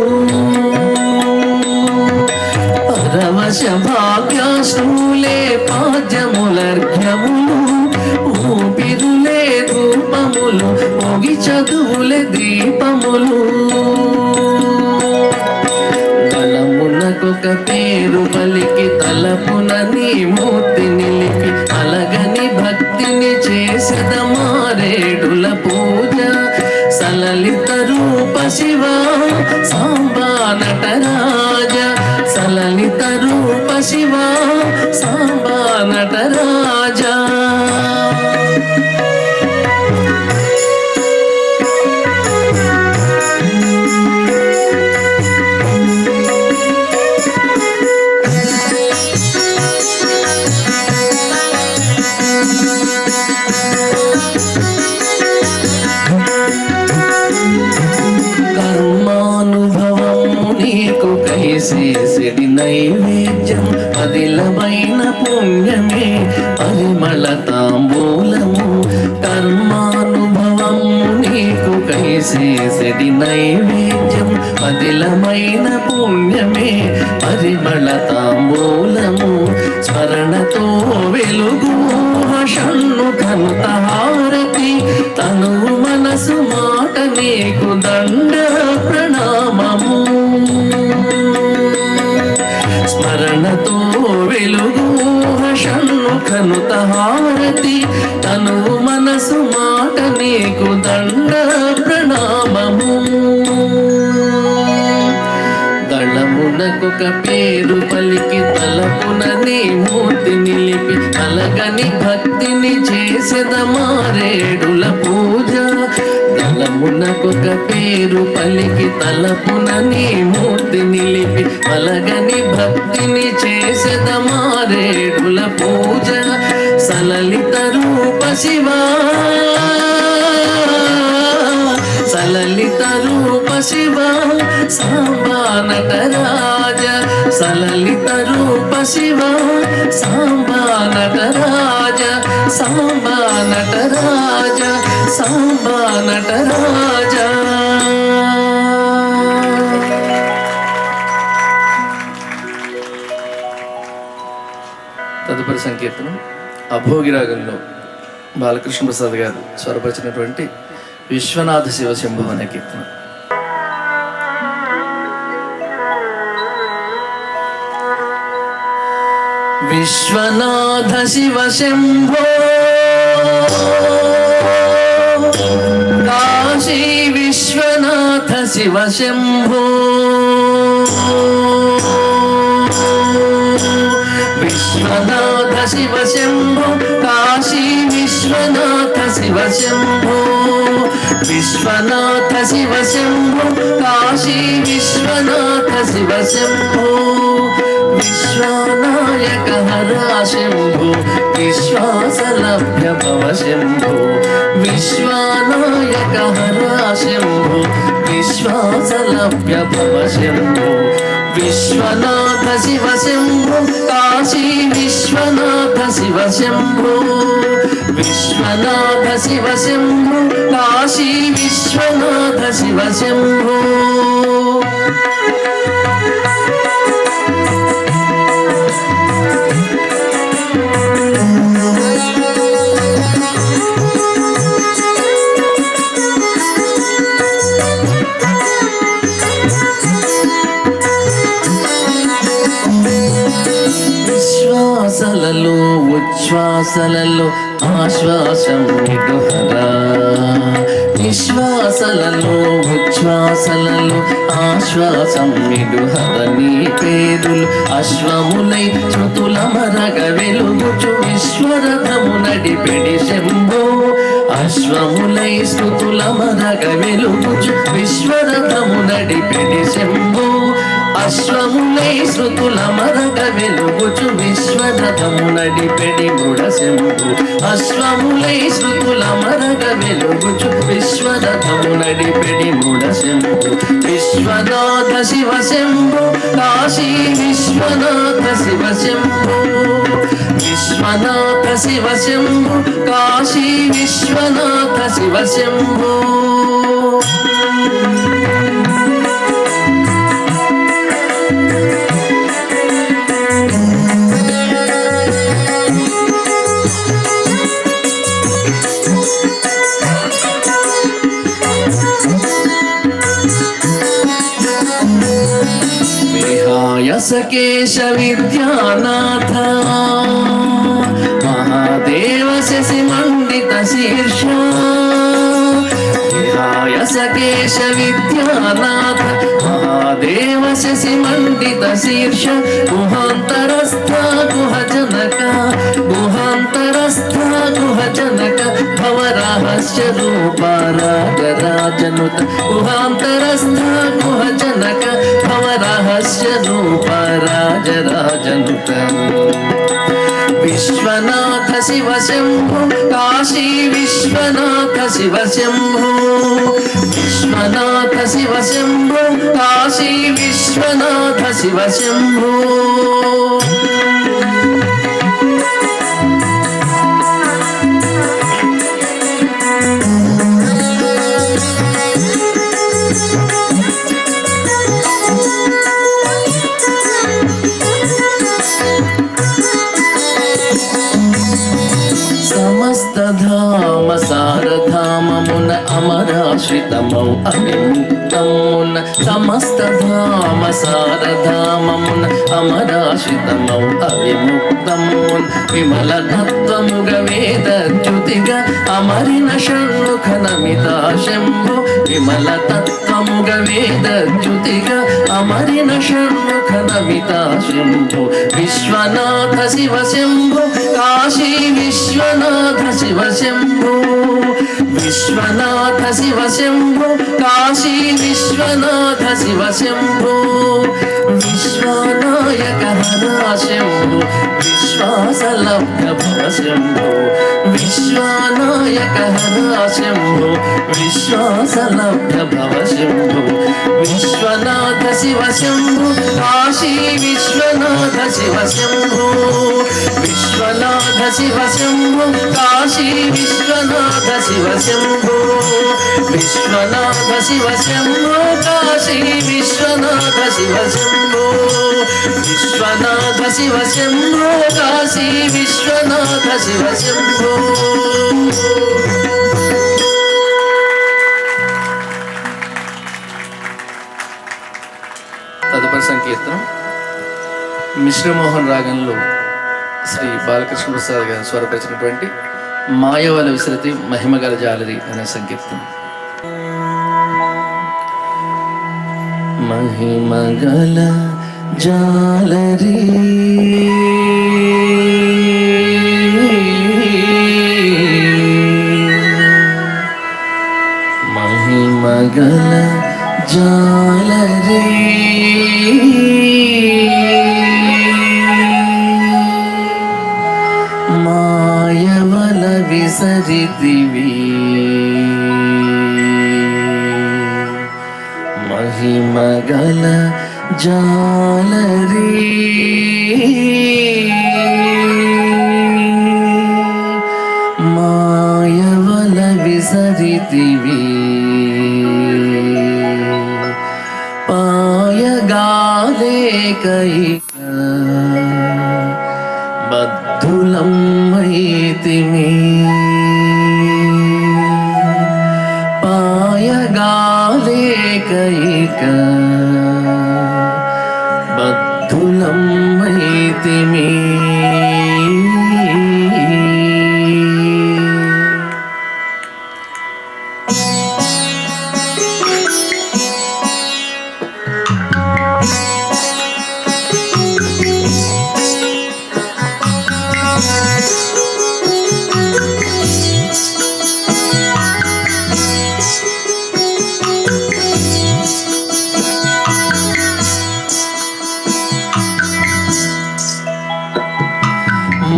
పరమశ భాగ్యాశ్రులే పాద్యములర్ఘ్యములు ఊపిరులే ధూపములు మొగి చదువులే దీపములు దళమునకొక పేరు పలికి తలపున నీ మూర్తి నిలిపి అలగని భక్తిని చేసెద మారేడుల పూజ సలలిత రూప శివ సాంబా నటరాజ సలలిత రూప శివ సాంబా నటరాజ చేసేడి నైవేద్యం పదిలమైన పుణ్యమే పరిమళ తాంబూలము కర్మానుభవము నీకు కైసేసడి నైవేద్యం పదిలమైన పుణ్యమే పరిమళ తాంబూలము స్మరణతో వెలుగు షణ్ణు కనుత హారతి తను మనసు మాట నీకు దండ ప్రణామము స్మరణతో వెలుగు షణ్ణు కనుత హారతి తను మనసు మాట నీకు దండ ప్రణామము దళమునకొక పేరు పలికి తలపున నీ మూర్తి నిలిపి కలగని భక్తిని చేసెద మారేడుల పూజ దళమునకొక పేరు పలికి తలపున నీ మూర్తి నిలిపి కలగని భక్తిని చేసెద మారేడుల పూజ సలలిత రూప శివా సలలిత రూప శివ సాంబా నటరాజ సలలిత రూప శివ సాంబా నటరాజ సాంబా నటరాజ సాంబా నటరాజ తదుపరి సంకీర్తనం అభోగిరాగంలో బాలకృష్ణ ప్రసాద్ గారు స్వరపరిచినటువంటి విశ్వనాథ శివ శంభో అనే కీర్తన. విశ్వనాథ శివ శంభో కాశీ విశ్వనాథ శివ శంభో విశ్వనాథ శివ శంభో కాశీ విశ్వనాథ శివ శంభో విశ్వనాథ శివ శంభో కాశీ విశ్వనాథ శివ శంభో విశ్వనాయక హరా శంభో విశ్వాసలభ్య భవ శంభో విశ్వనాయక హరా శంభో విశ్వాసలభ్య భవ శంభో విశ్వనాథ శివ శంభో కాశీ విశ్వనాథ శివ శంభో విశ్వనాథ శివ శంభో కాశీ విశ్వనాథ శివ శంభో శ్వాసలలో ఉచ్ఛ్వాసలలో ఆశ్వాసం ఇటుహరా నిశ్వాసలలో ఉచ్ఛ్వాసలలో ఆశ్వాసం ఇటుహర నీ పేరులు అశ్వములై శృతుల మరగ వెలుగుచు విశ్వరథము నడిపెడి శంభో అశ్వములై శృతుల మరగ వెలుగుచు విశ్వరథము నడిపెడి శంభో అశ్వములై శృతుల మరగ వెలుగుచు విశ్వరథము నడిపెడి మృడ శంభు అశ్వములై శృతుల మరగ వెలుగుచు విశ్వరథము నడిపెడి మృడ శంభు విశ్వనాథ శివ శంభు కాశీ విశ్వనాథ శివ శంభు విశ్వనాథ శివ శంభు కాశీ విశ్వనాథ శివ శంభు సకేశ విద్యానాథ మహాదేవ శశి మండిత శీర్ష విహాయ సకేశ విద్యానాథ మహాదేవ శశి మండిత శీర్ష గుహాంతరస్థ గుహ జనక గుహాంతరస్థ గుహ జనక భవరహస్య రూప రాజరాజనుత గుహాంతరస్థ గుహ జనక భవరహస్య రూప రాజరాజనుత విశ్వనాథ శివ శంభో కాశీ విశ్వనాథ శివ శంభో విశ్వనాథ శివ శంభో కాశీ విశ్వనాథ శివ శంభో సమస్తధామ సారధామమున అమరాశ్రితమౌ అవిముక్తమున సమస్తధామ సారధామమున అమరాశ్రితమౌ అవిముక్తమున విమల తత్వముగ వేదచ్యుతిగా అమరిన షణ్ముఖ నమితా శంభో విమల తత్వముగ వేదచ్యుతిగా అమరిన షణ్ముఖ నమితా శంభో విశ్వనాథ శివ శంభో కాశీ విశ్వనాథ శివ శంభో విశ్వనాథ శివ శంభో కాశీ విశ్వనాథ శివ శంభో విశ్వనాయక హర శంభో విశ్వాసలబ్ధ భవ శంభో విశ్వనాయక హర శంభో విశ్వాసలబ్ధ భవ శంభో విశ్వనాథ శివ శంభో కాశీ విశ్వనాథ శివ శంభో విశ్వనాథ శివ శంభో కాశీ విశ్వనాథ శివ శంభో విశ్వనాథ శివ శంభో కాశీ విశ్వనాథ శివ శంభో విశ్వనాథ శివ శంభో కాశీ విశ్వనాథ శివ శంభో తదుపరి సంకీర్తనం మిశ్రమోహన్ రాగంలో శ్రీ బాలకృష్ణ ప్రసాద్ గారు స్వరపరిచినటువంటి మాయవల విసరతి మహిమగల జాలరి అనే సంకీర్తనం. మహిమగల జాలరి మహిమగల జాలరి మాయవల విసరితివి మహిమగల జాలరి మాయవల విసరితివి పాయగాలేకైక బద్ధులమ్మైతిమి పాయగాలేకైక బద్ధులమ్మైతిమి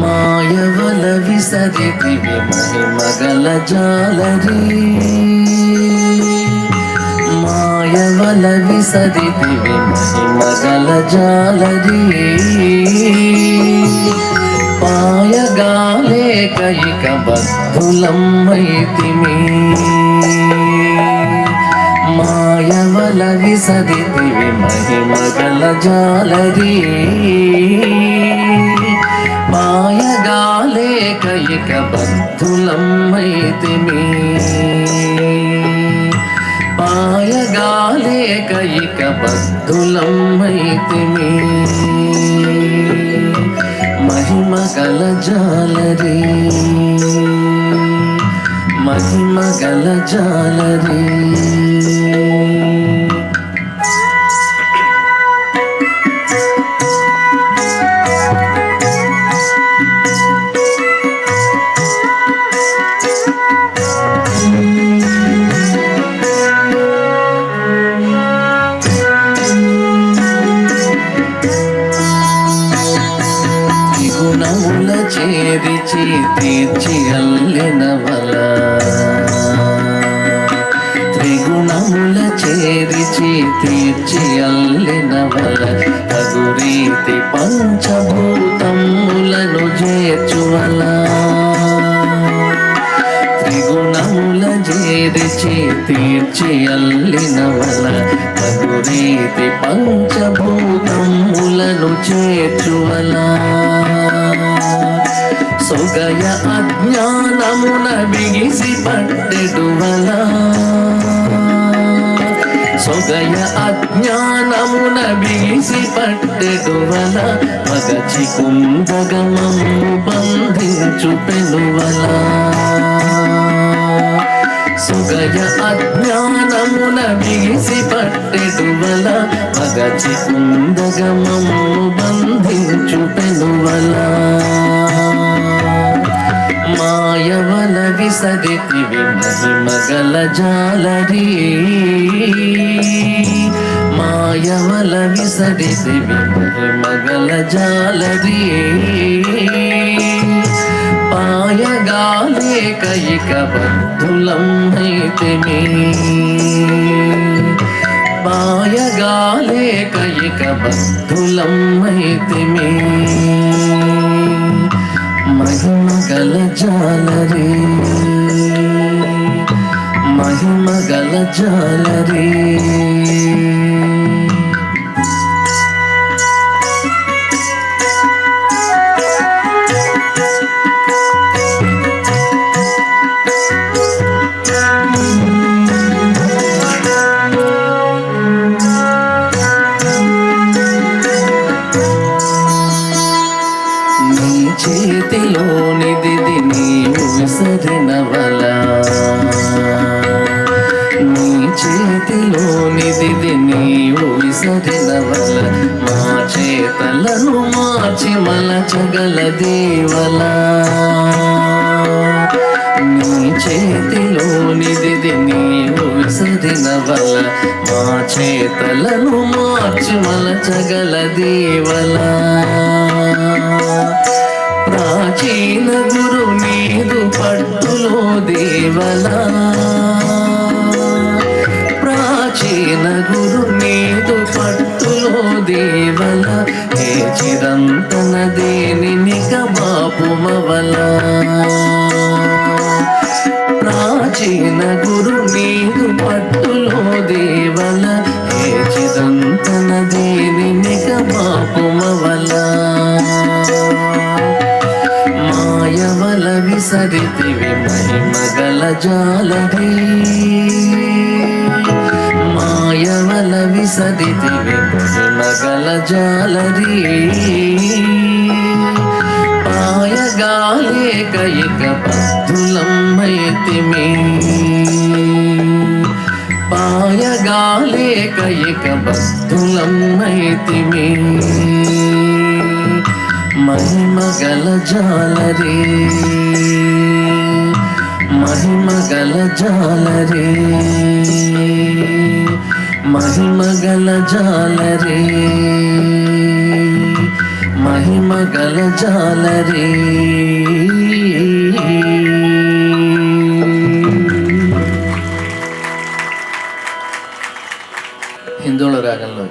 మాయవల విసరితివి మహిమగల జాలరి మాయవల విసరితివి మహిమగల జాలరి పాయగాలేకైక బద్ధులమ్మైతిమి మాయవల విసరితివి మహిమగల జాలరి మాయగాలేకైక బద్ధులమ్మైతిమి పాయగాలేకైక బద్ధులమ్మైతిమి మహిమగల జాలరి మహిమగల జాలరి గుణముల చేరిచి తీర్చి అల్లినవల త్రిగుణముల చేరిచి తీర్చి అల్లినవల తగురీతి పంచభూతములను చేర్చువల త్రిగుణముల చేరిచి తీర్చి అల్లినవల తగురీతి పంచభూతములను చేర్చువల సొగయ అజ్ఞానమున బిగిసి పట్టెడువల సొగయ అజ్ఞానమున బిగిసి పట్టెడువల మగచి కుందగమము బంధించు పెనువల సొగయ అజ్ఞానమున బిగిసి పట్టెడువల మగచి కుందగమము బంధించు పెనువల మాయవల విసరితివి మహిమగల జాలరి మాయవల విసరితివి మహిమగల జాలరి పాయగాలే కైక బద్ధులమైతిమి పాయగాలే కైక బద్ధులమైతిమి మహిమగల జాలరి మహిమగల జాలరి చేతిలోనిది నీవు విసరినవల నీ చేతిలోనిది నీవు విసరినవల మా చేతలను మార్చి మలచగల దేవల నీ చేతిలోనిది నీవు విసరినవల మా చేతలను మార్చి మలచగల దేవల ప్రాచీన గురు నీదు పట్టులో దేవల ప్రాచీన గురు నీదు పట్టులో దేవల ఏ చిరంతన దేనిక బాపుమవల ప్రాచీన గురు నీదు పట్టులో దేవల ఏ చిరంతన దేనిక బాపుమవల మాయవల విసరితివి మహిమగల జాలరి మాయవల విసరితివి మహిమగల జాలరి పాయగాలే కైక బద్ధులమైతిమి పాయగాలే కైక బద్ధులమైతిమి మహిమగల జాలరి మహిమగల జాలరి మహిమగల జాలరి మహిమగల జాలరి హిందోళ రాగంలో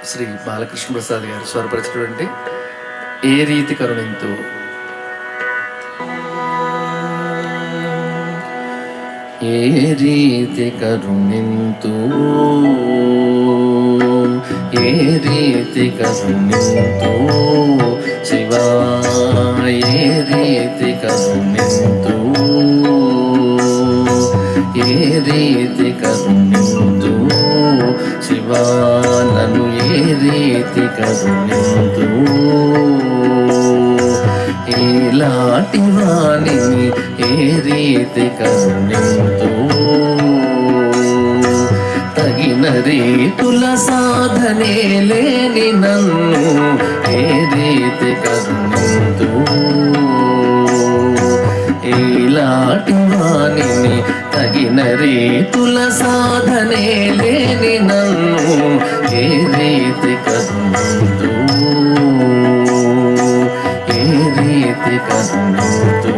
శ్రీ బాలకృష్ణ ప్రసాద్ గారు స్వరపరిచినటువంటి ఏ రీతి కరుణింతు ఏ రీతి కరుణింతు ఏ రీతి కరుణింతు శివా ఏ రీతి కరుణింతు ఏ రీతి కరుణింతు శివా నన్ను ఏ రీతి కరుణింతు ఇలాంటి వాణిని ఏ రీతి కరుణింతు తగిన రీతుల సాధనే లేని నన్ను ఏ రీతి కరుణింతు ఇలాంటి వాణిని తగిన రీతుల సాధనే లేని నన్ను ఏ రీతి కరుణింతు ఏ రీతి కరుణింతు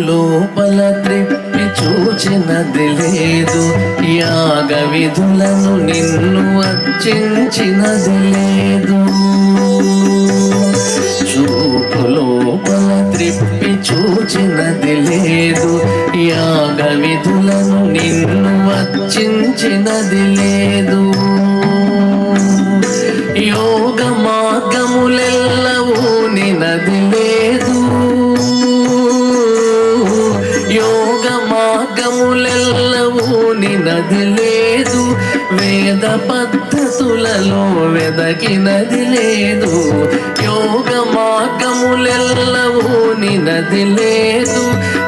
లోపల త్రిప్పి చూచినది లేదు, యాగ విధులను నిన్ను అర్చించినది లేదు. చూపు లోపల త్రిప్పి చూచినది లేదు, యాగ విధులను నిన్ను అర్చించినది లేదు. యోగ మార్గములెల్లవూ నినది లేదు, యోగ మార్గములెల్లవూ నినది లేదు. వేద పద్ధతులలో వెదకినది లేదు, యోగ మార్గములెల్లవూ నినది లేదు.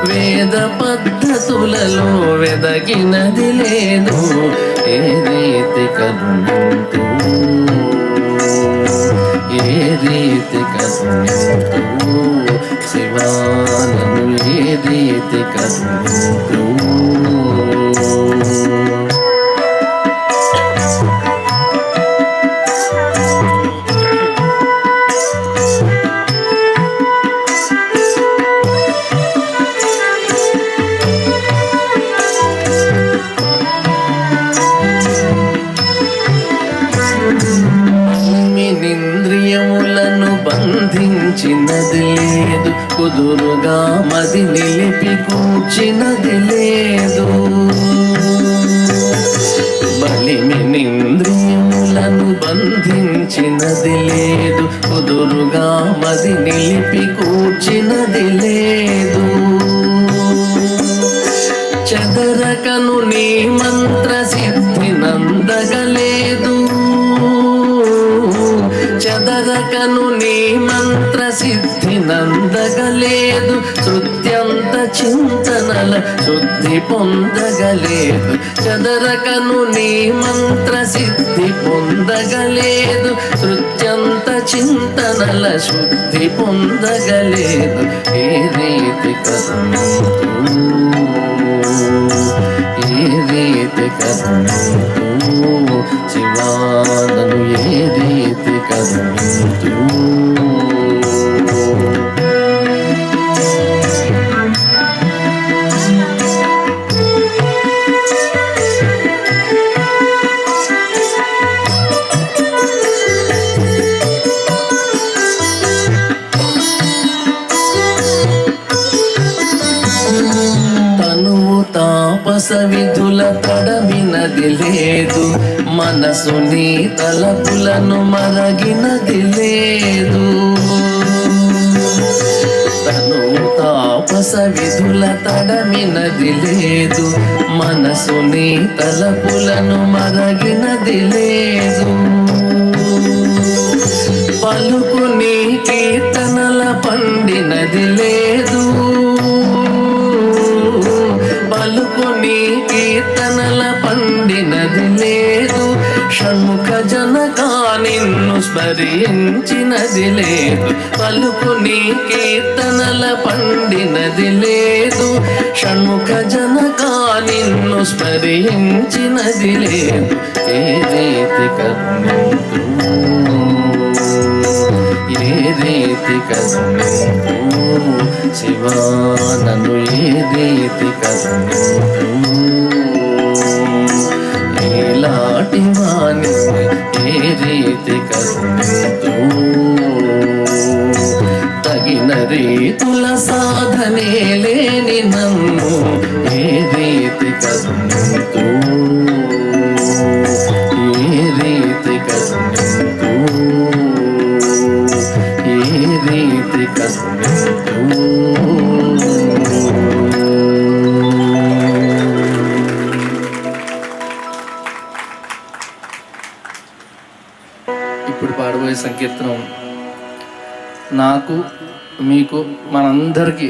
వేద పద్ధతులలో వెదకినది లేదు. ఏ రీతి కరుణింతు ఏ రీతి కరుణింతు శివానను ఏ రీతి కరుణింతు ఇంద్రియములను బంధించినది లేదు, కుదురుగా మది నిలిపి కూర్చినది లేదు. బలిమినింద్రియములను బంధించినది లేదు, కుదురుగా మది నిలిపి కూర్చినది లేదు. చదరకను నీ మంత్ర సిద్ధి నందగలేదు, చదరకను నీ మంత్ర సిద్ధి నందగలేదు. శృత్యంత చింతనల శుద్ధి పొందగలేదు, చదరకను నీ మంత్ర సిద్ధి పొందగలేదు. శృత్యంత చింతనల శుద్ధి పొందగలేదు. ఏ రీతి కరుణింతు ఏ రీతి కరుణింతు శివానను ఏ రీతి కరుణింతు తాపస విధుల తడమినది లేదు, మనసు నీ తలపులను మరగినది లేదు. తను తాపస విధుల తడమినది లేదు, మనసు నీ తలపులను మరగినది లేదు. పలుకు నీ కీర్తనల పండినది లేదు, పలుకు నీ కీర్తనల పండినది లేదు. షణ్ముఖ జనకా నిన్ను స్మరించినది లేదు, పలుకు నీ కీర్తనల పండినది లేదు. షణ్ముఖ జనకా నిన్ను స్మరించినది లేదు. ఏ రీతి కరుణింతు ఏ రీతి కరుణింతు శివానను ఏ రీతి కరుణింతు ఇలాంటి వాణి ఏ రీతి కరుణింతు తగిన రీతుల సాధనే లేని నన్ను ఏ రీతి కరుణింతు కరుణించు. ఇప్పుడు పాడబోయే సంకీర్తనం నాకు మీకు మనందరికీ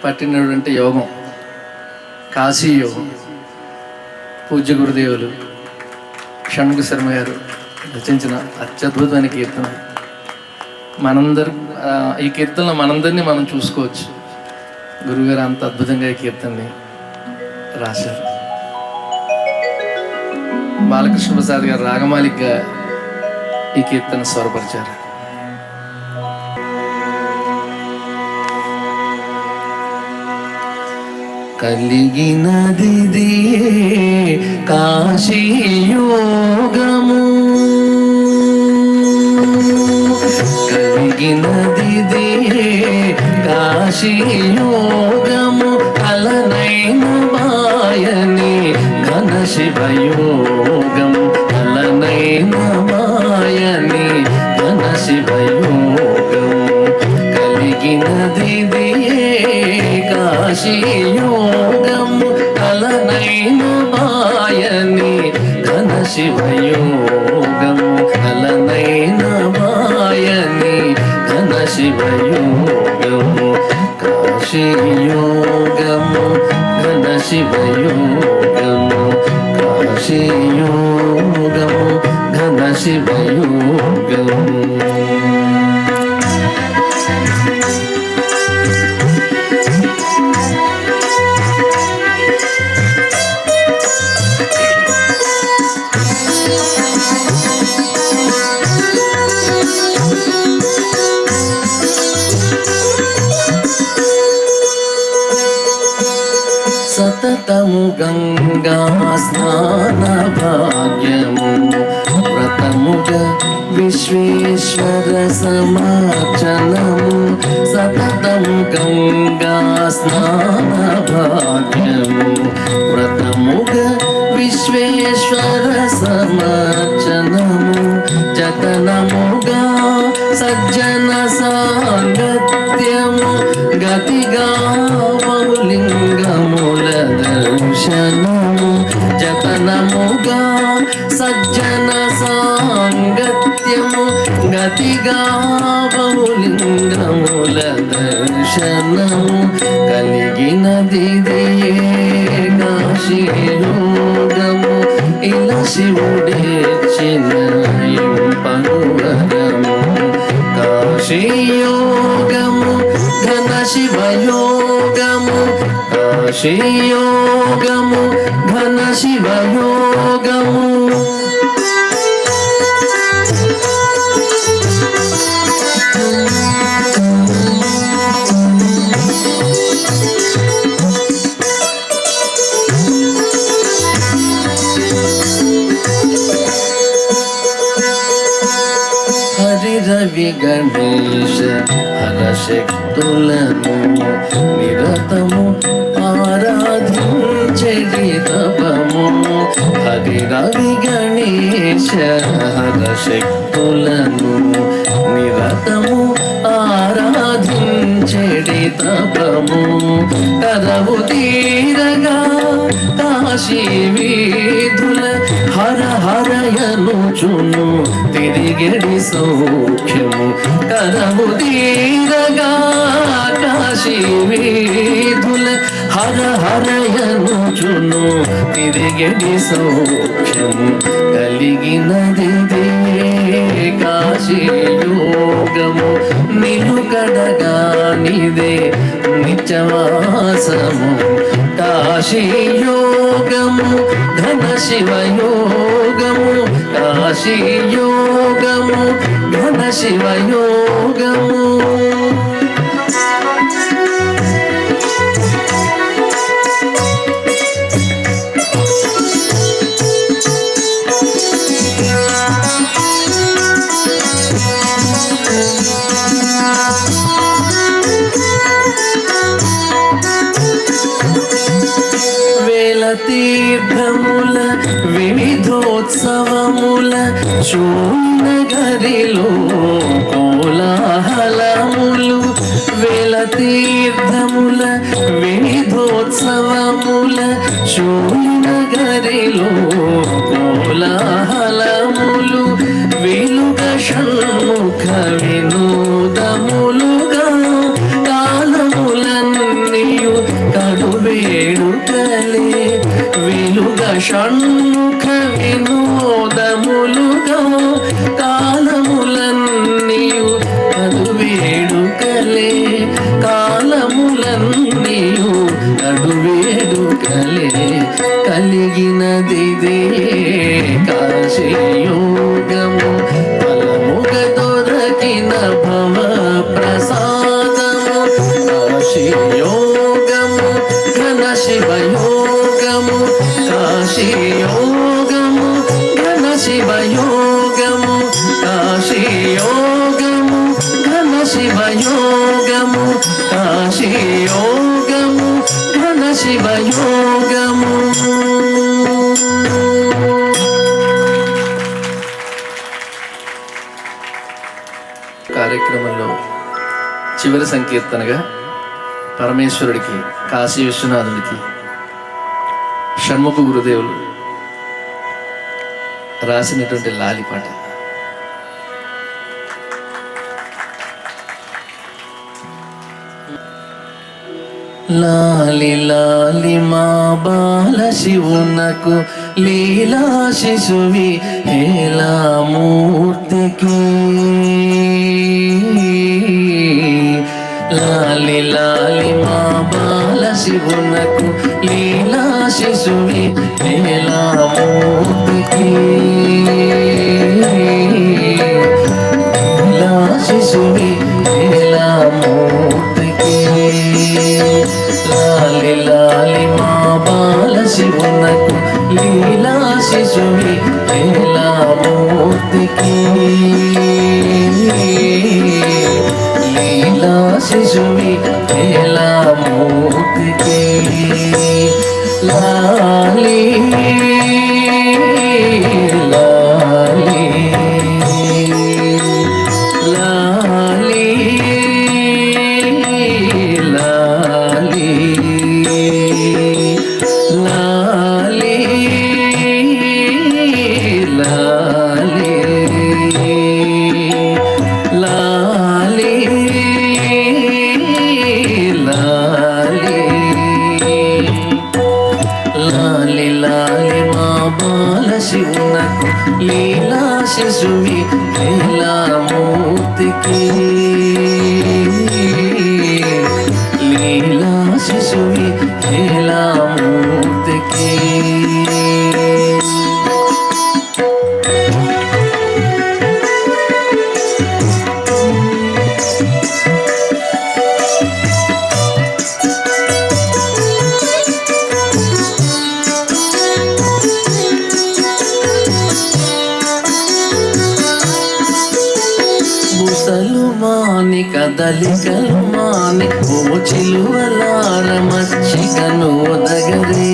పట్టినటువంటి యోగం, కాశీ యోగం. పూజ్య గురుదేవులు షణ్ముఖ శర్మ గారు రచించిన అత్యద్భుతమైన కీర్తన. ఈ కీర్తనలో మనందరినీ మనం చూసుకోవచ్చు. గురుగారు అంత అద్భుతంగా ఈ కీర్తనని రాశారు. బాలకృష్ణ ప్రసాద్ గారు రాగమాలికగా ఈ కీర్తన స్వరపరిచారు. కలిగినది కాశీ యోగము, కలిగినది కాశీ యోగము, అలనైన మాయని ఘన శివయోగము, అలనైన మాయని ఘన శివయోగము, కలిగినది కాశీ యోగము, అలనైన మాయని ఘన శివయోగము, అలనైన మాయని ఘన శివయోగము, కాశీ యోగము ఘన శివయోగము, కాశీ యోగము ఘన శివయోగము. సతతము గంగా స్నాన భాగ్యము, వ్రతముగా విశ్వేశ్వర సమార్చనము, సతతము గంగా స్నాన భాగ్యము, వ్రతముగా విశ్వేశ్వర సమార్చనము, జతనముగా సజ్జన సాంగత్యము, గతిగా లింగముల దర్శనము, జతనముగా సజ్జన సాంగత్యము, గతిగా లింగముల దర్శనము, కలిగినది కాశీ యోగము, ఇలా శివుడేర్చిన ఇంపవరము, కాశీ యోగము ఘన శివయోగము, కాశీ యోగము ఘన శివయోగము. రవి గణేశ హరశక్తులను నిరతము ఆరాధించెడి తపము, హరి రవి గణేశ హరశక్తులను నిరతము ఆరాధించెడి తపము, కరవు తీరగా కాశీ వీధుల హర హరయనుచును తిరిగెడి సౌఖ్యము, కరవు తీరగా కాశీ వీధుల హర హరయనుచును తిరిగెడి సౌఖ్యము, కలిగినది కాశీ యోగము, నిలుకడగా నిదే నిత్యవాసము, కాశీ యోగము ఘన శివయోగము, కాశీ యోగము ఘన శివయోగము. తీర్థముల వివిధోత్సవముల శూన్యగరిలో కోలాహలము, వినోదములుగా కాలములన్నీయు కడువేడుకలే వెలుగ షణ్ముఖ వినోదములుగా కాలములన్నీయు కడువేడుకలే కాలములన్నీయు కడువేడుకలే కలిగినదిదే కాశీయోగము ఫలముగ దొరకిన భవ ప్రసాదము కాశీయోగము ఘన శివయోగము కాశీయోగము ఘన శివయోగము కాశీయోగము ఘన శివయోగము కాశీయోగము ఘన శివయోగము. కార్యక్రమంలో చివరి సంకీర్తనగా పరమేశ్వరుడికి కాశీ విశ్వనాథుడికి షణ్ముఖ గురుదేవులు రాసినటువంటి లాలి పాట. లాలి లాలి మా బాల శివునకు లీలా శిశువి హేలామూర్తికి లాలి లాలి మా బాల శివునకు లీలా శిశువి హేలామూర్తికి లీలా శిశువి హేలామూర్తికి లాలి లాలి మా బాల శివునకు లీలా శిశువి హేలామూర్తికి లీలా శిశువి హేలామూర్తికి లాలి లాలి లాలి లాలి లాలి లాలి లాలి లాలి లాలి లాలి మా బాల శివునకు లీలా శిశువి హేలామూర్తికి లీలా శిశువి హేలామూర్తికి. బుసలు మాని కదలికలు మాని ఓ చిలువలార మచ్చికను ఒదగరే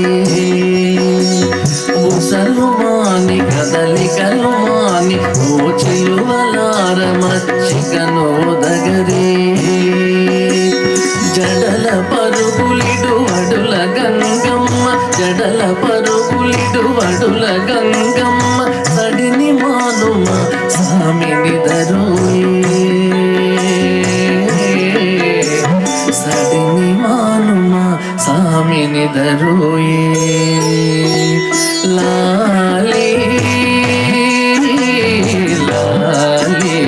బుసలు మాని కదలికలు మాని ఓ చిలువలార మచ్చికను ఒదగరే జడల పరుగులిడు అడుల గంగమ్మ జడల పరుగులిడు అడుల గంగమ్మ సడిని మానుమ సామిని దరోయే సడిని మానుమ సామిని దరోయే లాలి లాలి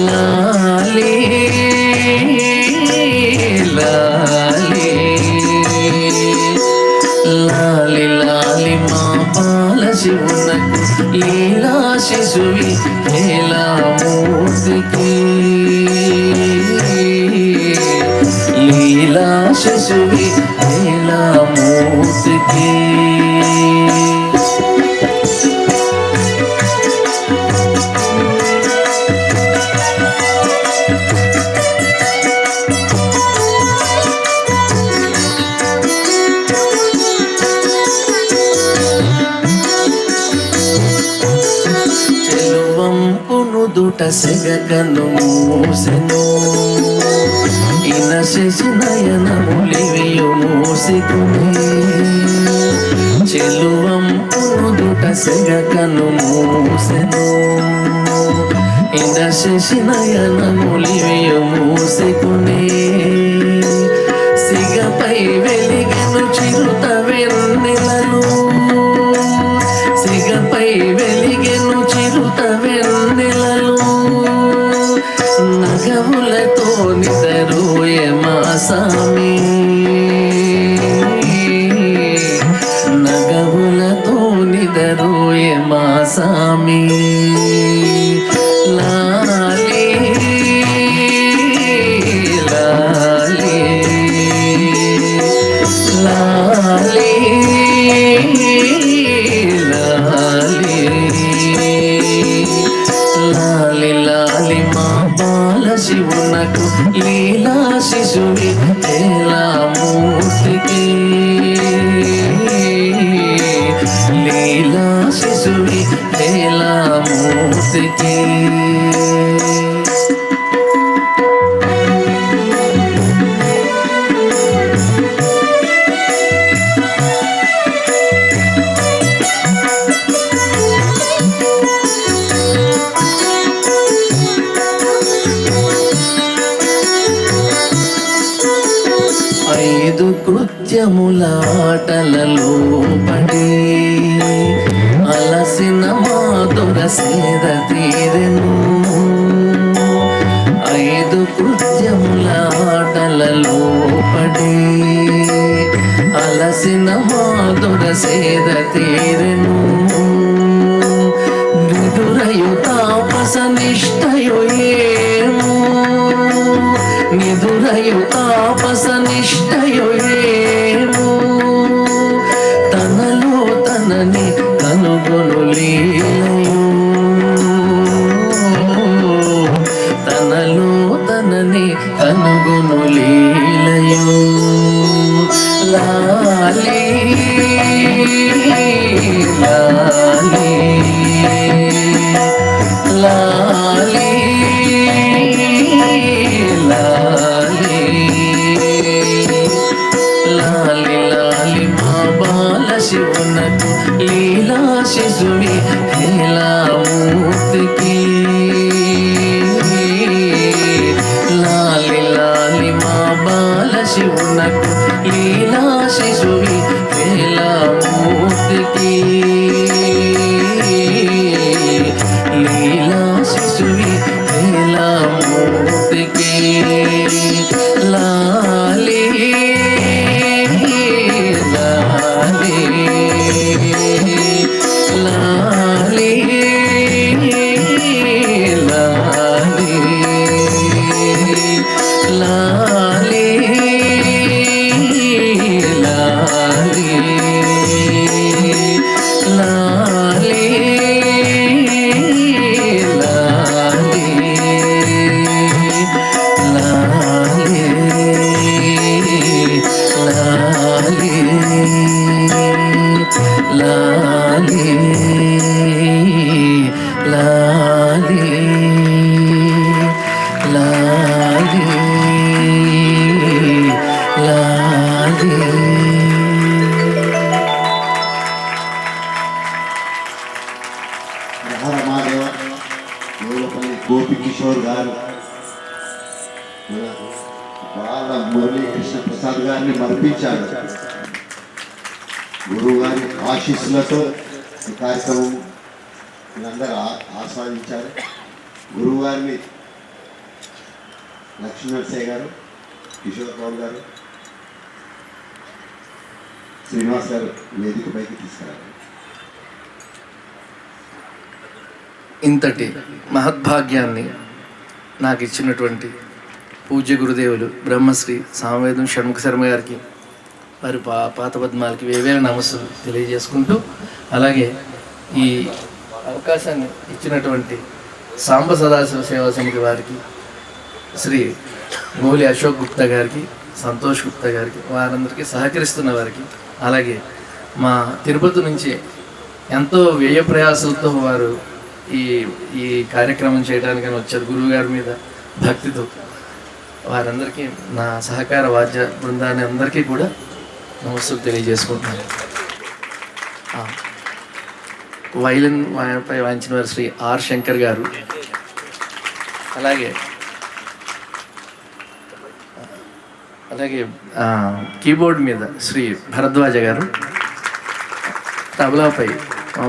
లాలి లాలి లాలి లాలి మా బాల శివునకు లీలా శిశువి హేలామూర్తికి లీలా శిశువి హేలామూర్తికి. దుట సెగకను మూసెను ఇన శశి నయనములివియు మూసికునే చెలువం దుట సెగకను మూసెను ఇంద్రశశి నయనములివియు మూసికునే సిగపై వెలిగెను చిరుత వెన్నెలలు సిగపై వెలిగెను చిరుత వెన్నెలలు నగములతో నిదరోయే మా సామి నగములతో నిదరోయే మా సామి లాలి లాలి లాలి లాలి లాలి లాలి మా బాల శివునకు లీలా శిశువి ఎలా మూర్తికి లీలా శిశువి ఎలా మూర్తికి ఐదు కృత్యములాటలలో పడి అలసిన మాధుర సేద తీరెను ఐదు కృత్యములాటలలో పడి అలసిన మాధుర సేద తీరెను నిదురయు తాపస నిష్టయు ఏమో నిదురయు తాపస నిష్టయు ఏమో తనలో తనని కనుగొను లీలయు తనలో తనని కనుగొను లీలయు లాలి లాలి లాలి లాలి లాలి లాలి మా బాల శివునకు లీలా శిశువి ఎలా మూర్తికి లాలి లాలి మా బాల శివునకు లీలా శిశువి ఎలా మూర్తికి లీలా శిశువి ఎలా మూర్తికి లాలి లాలి లాలి లాలి లాలి లాలి లాలి లాలి లాలి లాలి లాలి రమాదేవ మూలపల్లి గోపి కిషోర్ గారు మన బాల మురళీ కృష్ణ ప్రసాద్ గారిని మర్పించారు. గురువు గారి ఆశీస్సులతో ఈ కార్యక్రమం వీళ్ళందరూ ఆస్వాదించారు. గురువు గారిని లక్ష్మీనరసయ్య గారు, కిషోర్ కౌల్ గారు, శ్రీనివాస్ గారు వేదికపైకి తీసుకురారు. ఇంతటి మహద్భాగ్యాన్ని నాకు ఇచ్చినటువంటి పూజ్య గురుదేవులు బ్రహ్మశ్రీ సామవేదం షణ్ముఖ శర్మ గారికి వారి పాత పద్మాలకి వేవేల నమస్సులు తెలియజేసుకుంటూ, అలాగే ఈ అవకాశాన్ని ఇచ్చినటువంటి సాంబ సదాశివ సేవా సమితి వారికి, శ్రీ గోలి అశోక్ గుప్తా గారికి, సంతోష్ గుప్తా గారికి, వారందరికీ సహకరిస్తున్న వారికి, అలాగే మా తిరుపతి నుంచి ఎంతో వ్యయ ప్రయాసాలతో వారు ఈ కార్యక్రమం చేయడానికని వచ్చారు. గురువు గారి మీద భక్తితో వారందరికీ నా సహకార వాద్య బృందాన్ని అందరికీ కూడా నమస్సులు తెలియజేసుకుంటున్నాను. వైలిన్ పై వాయించిన వారు శ్రీ ఆర్ శంకర్ గారు, అలాగే కీబోర్డ్ మీద శ్రీ భరద్వాజ గారు, తబలాపై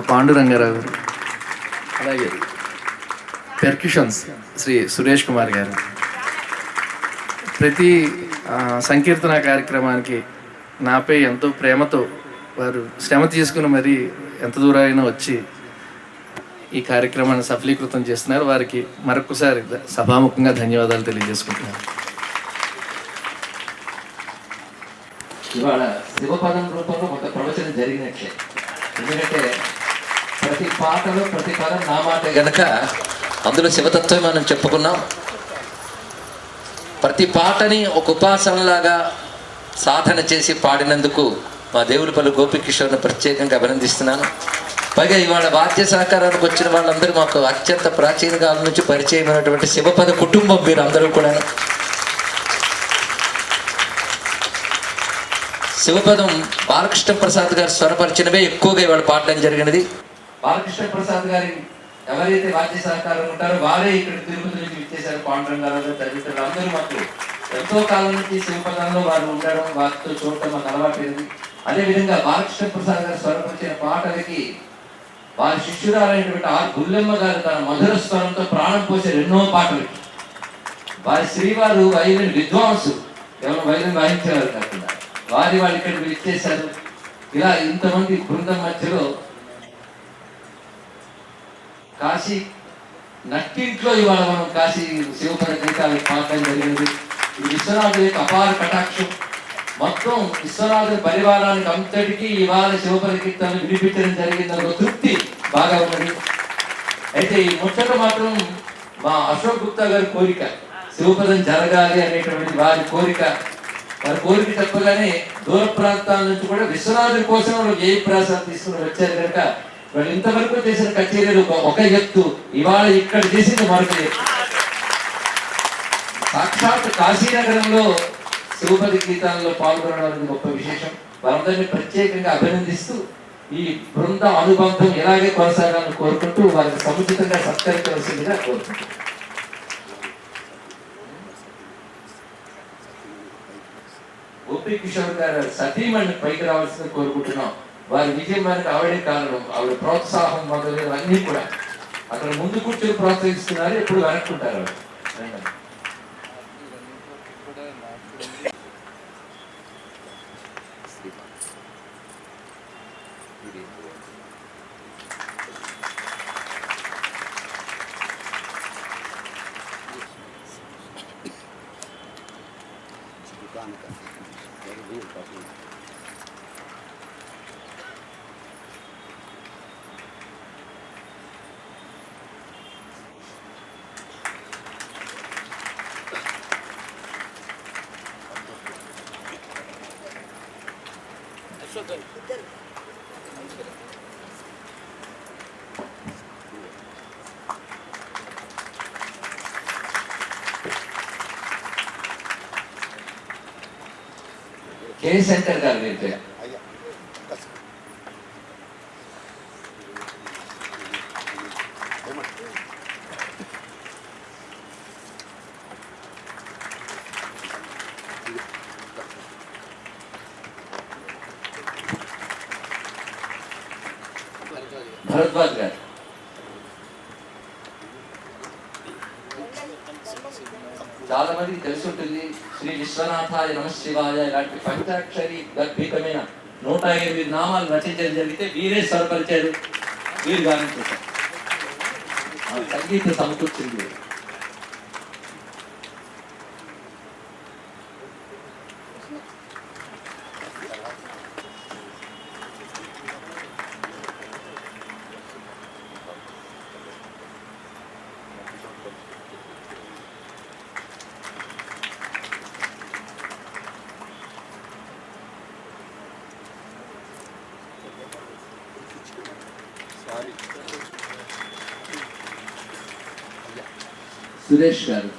పాండురంగారావు గారు, అలాగే పెర్క్యూషన్స్ శ్రీ సురేష్ కుమార్ గారు. ప్రతి సంకీర్తన కార్యక్రమానికి నాపై ఎంతో ప్రేమతో వారు శ్రమ తీసుకుని మరీ ఎంత దూరమైనా వచ్చి ఈ కార్యక్రమాన్ని సఫలీకృతం చేస్తున్నారు. వారికి మరొకసారి సభాముఖంగా ధన్యవాదాలు తెలియజేసుకుంటున్నాను. ఇవాళ శివపదం రూపంలో ఒక ప్రవచనం జరిగినట్లే. ఎందుకంటే ప్రతి పాటలో ప్రతి పదం నా మాట గనక అందులో శివతత్వం మనం చెప్పుకున్నాం. ప్రతి పాటని ఒక ఉపాసనలాగా సాధన చేసి పాడినందుకు మా దేవులపల్లి గోపికిషోర్ని ప్రత్యేకంగా అభినందిస్తున్నాను. పైగా ఇవాళ వాద్య సహకారానికి వచ్చిన వాళ్ళందరూ మాకు అత్యంత ప్రాచీన కాలం నుంచి పరిచయమైనటువంటి శివపద కుటుంబం మీరు అందరూ కూడా. శివపదం బాలకృష్ణ ప్రసాద్ గారు స్వరపరిచినవే ఎక్కువగా ఇవాళ పాడడం జరిగినది. బాలకృష్ణ ప్రసాద్ గారి ఎవరైతే వాద్య సహకారం ఉంటారో వారే ఇక్కడ తిరుపతి నుంచి విచ్చేశారు. పాండురంగారావు తదితరులు అందరూ మాకు ఎంతో కాలం నుంచి శివపదంలో వారు ఉండడం, వారితో చూడటం మాకు అలవాటైంది. అదేవిధంగా బాలకృష్ణ ప్రసాద్ గారు స్వరపరిచిన పాటలకి వారి శిష్యురాలైనటువంటి ఆర్ గుల్లెమ్మ గారు తన మధుర స్వరంతో ప్రాణం పోసారు ఎన్నో పాటలకి. వారి శ్రీవారు వైలిన్ విద్వాంసు, కేవలం వైలిన్ వాయించేవారు కాకుండా వారి వాళ్ళు ఇక్కడ ఇచ్చేశారు. ఇలా ఇంతమంది బృందం మధ్యలో కాశీ నట్టింట్లో ఇవాళ మనం కాశీ శివపద గీతాలు పాడడం జరిగింది. ఈ విశ్వనాథుడి యొక్క అపార కటాక్షం మొత్తం విశ్వనాథుడి పరివారానికి అంతటికీ ఇవాళ శివపద గీతాలు వినిపించడం జరిగిందన్న తృప్తి బాగా ఉన్నది. అయితే ఈ ముచ్చట మాత్రం మా అశోక్ గుప్తా గారి కోరిక, శివపదం జరగాలి అనేటువంటి వారి కోరిక. వారి కోరిక చెప్పగానే దూర ప్రాంతాల నుంచి కూడా విశ్వనాథుడి కోసం ఏ ప్రాసాలు తీసుకుని వచ్చారు కనుక వాళ్ళు ఇంతవరకు చేసిన కచేరీలు ఒక ఎత్తు, ఇవాళ ఇక్కడ చేసింది మరొక ఎత్తు. సాక్షాత్ కాశీనగరంలో శివపది గీతాల్లో పాల్గొనడం అనేది గొప్ప విశేషం. వారందరినీ ప్రత్యేకంగా అభినందిస్తూ ఈ బృంద అనుబంధం ఇలాగే కొనసాగాలని కోరుకుంటూ వారికి సముచితంగా సత్కరించవలసిందిగా కోరుకుంటున్నాను. గోపికిషోర్ గారు సతీమణి పైకి రావాల్సింది కోరుకుంటున్నాం. వారి విజయం మనకు ఆవిడే కారణం. ఆవిడ ప్రోత్సాహం మొదలైన అన్ని కూడా అక్కడ ముందు కూర్చొని ప్రోత్సహిస్తున్నారు, ఎప్పుడు వెనక్కుంటారు. కే శంకర్ గారు మీరు భరద్వాజ్ గారు చాలా మందికి తెలిసి ఉంటుంది. శ్రీ విశ్వనాథాయ నమః శివాయ ఇలాంటి పంచాక్షరి గర్భితమైన 108 నామాలు రచించడం జరిగితే వీరే స్వరపరిచారు, వీరు గానం చేశారు. సంగీత సమకూర్చింది. సురేష్ గారు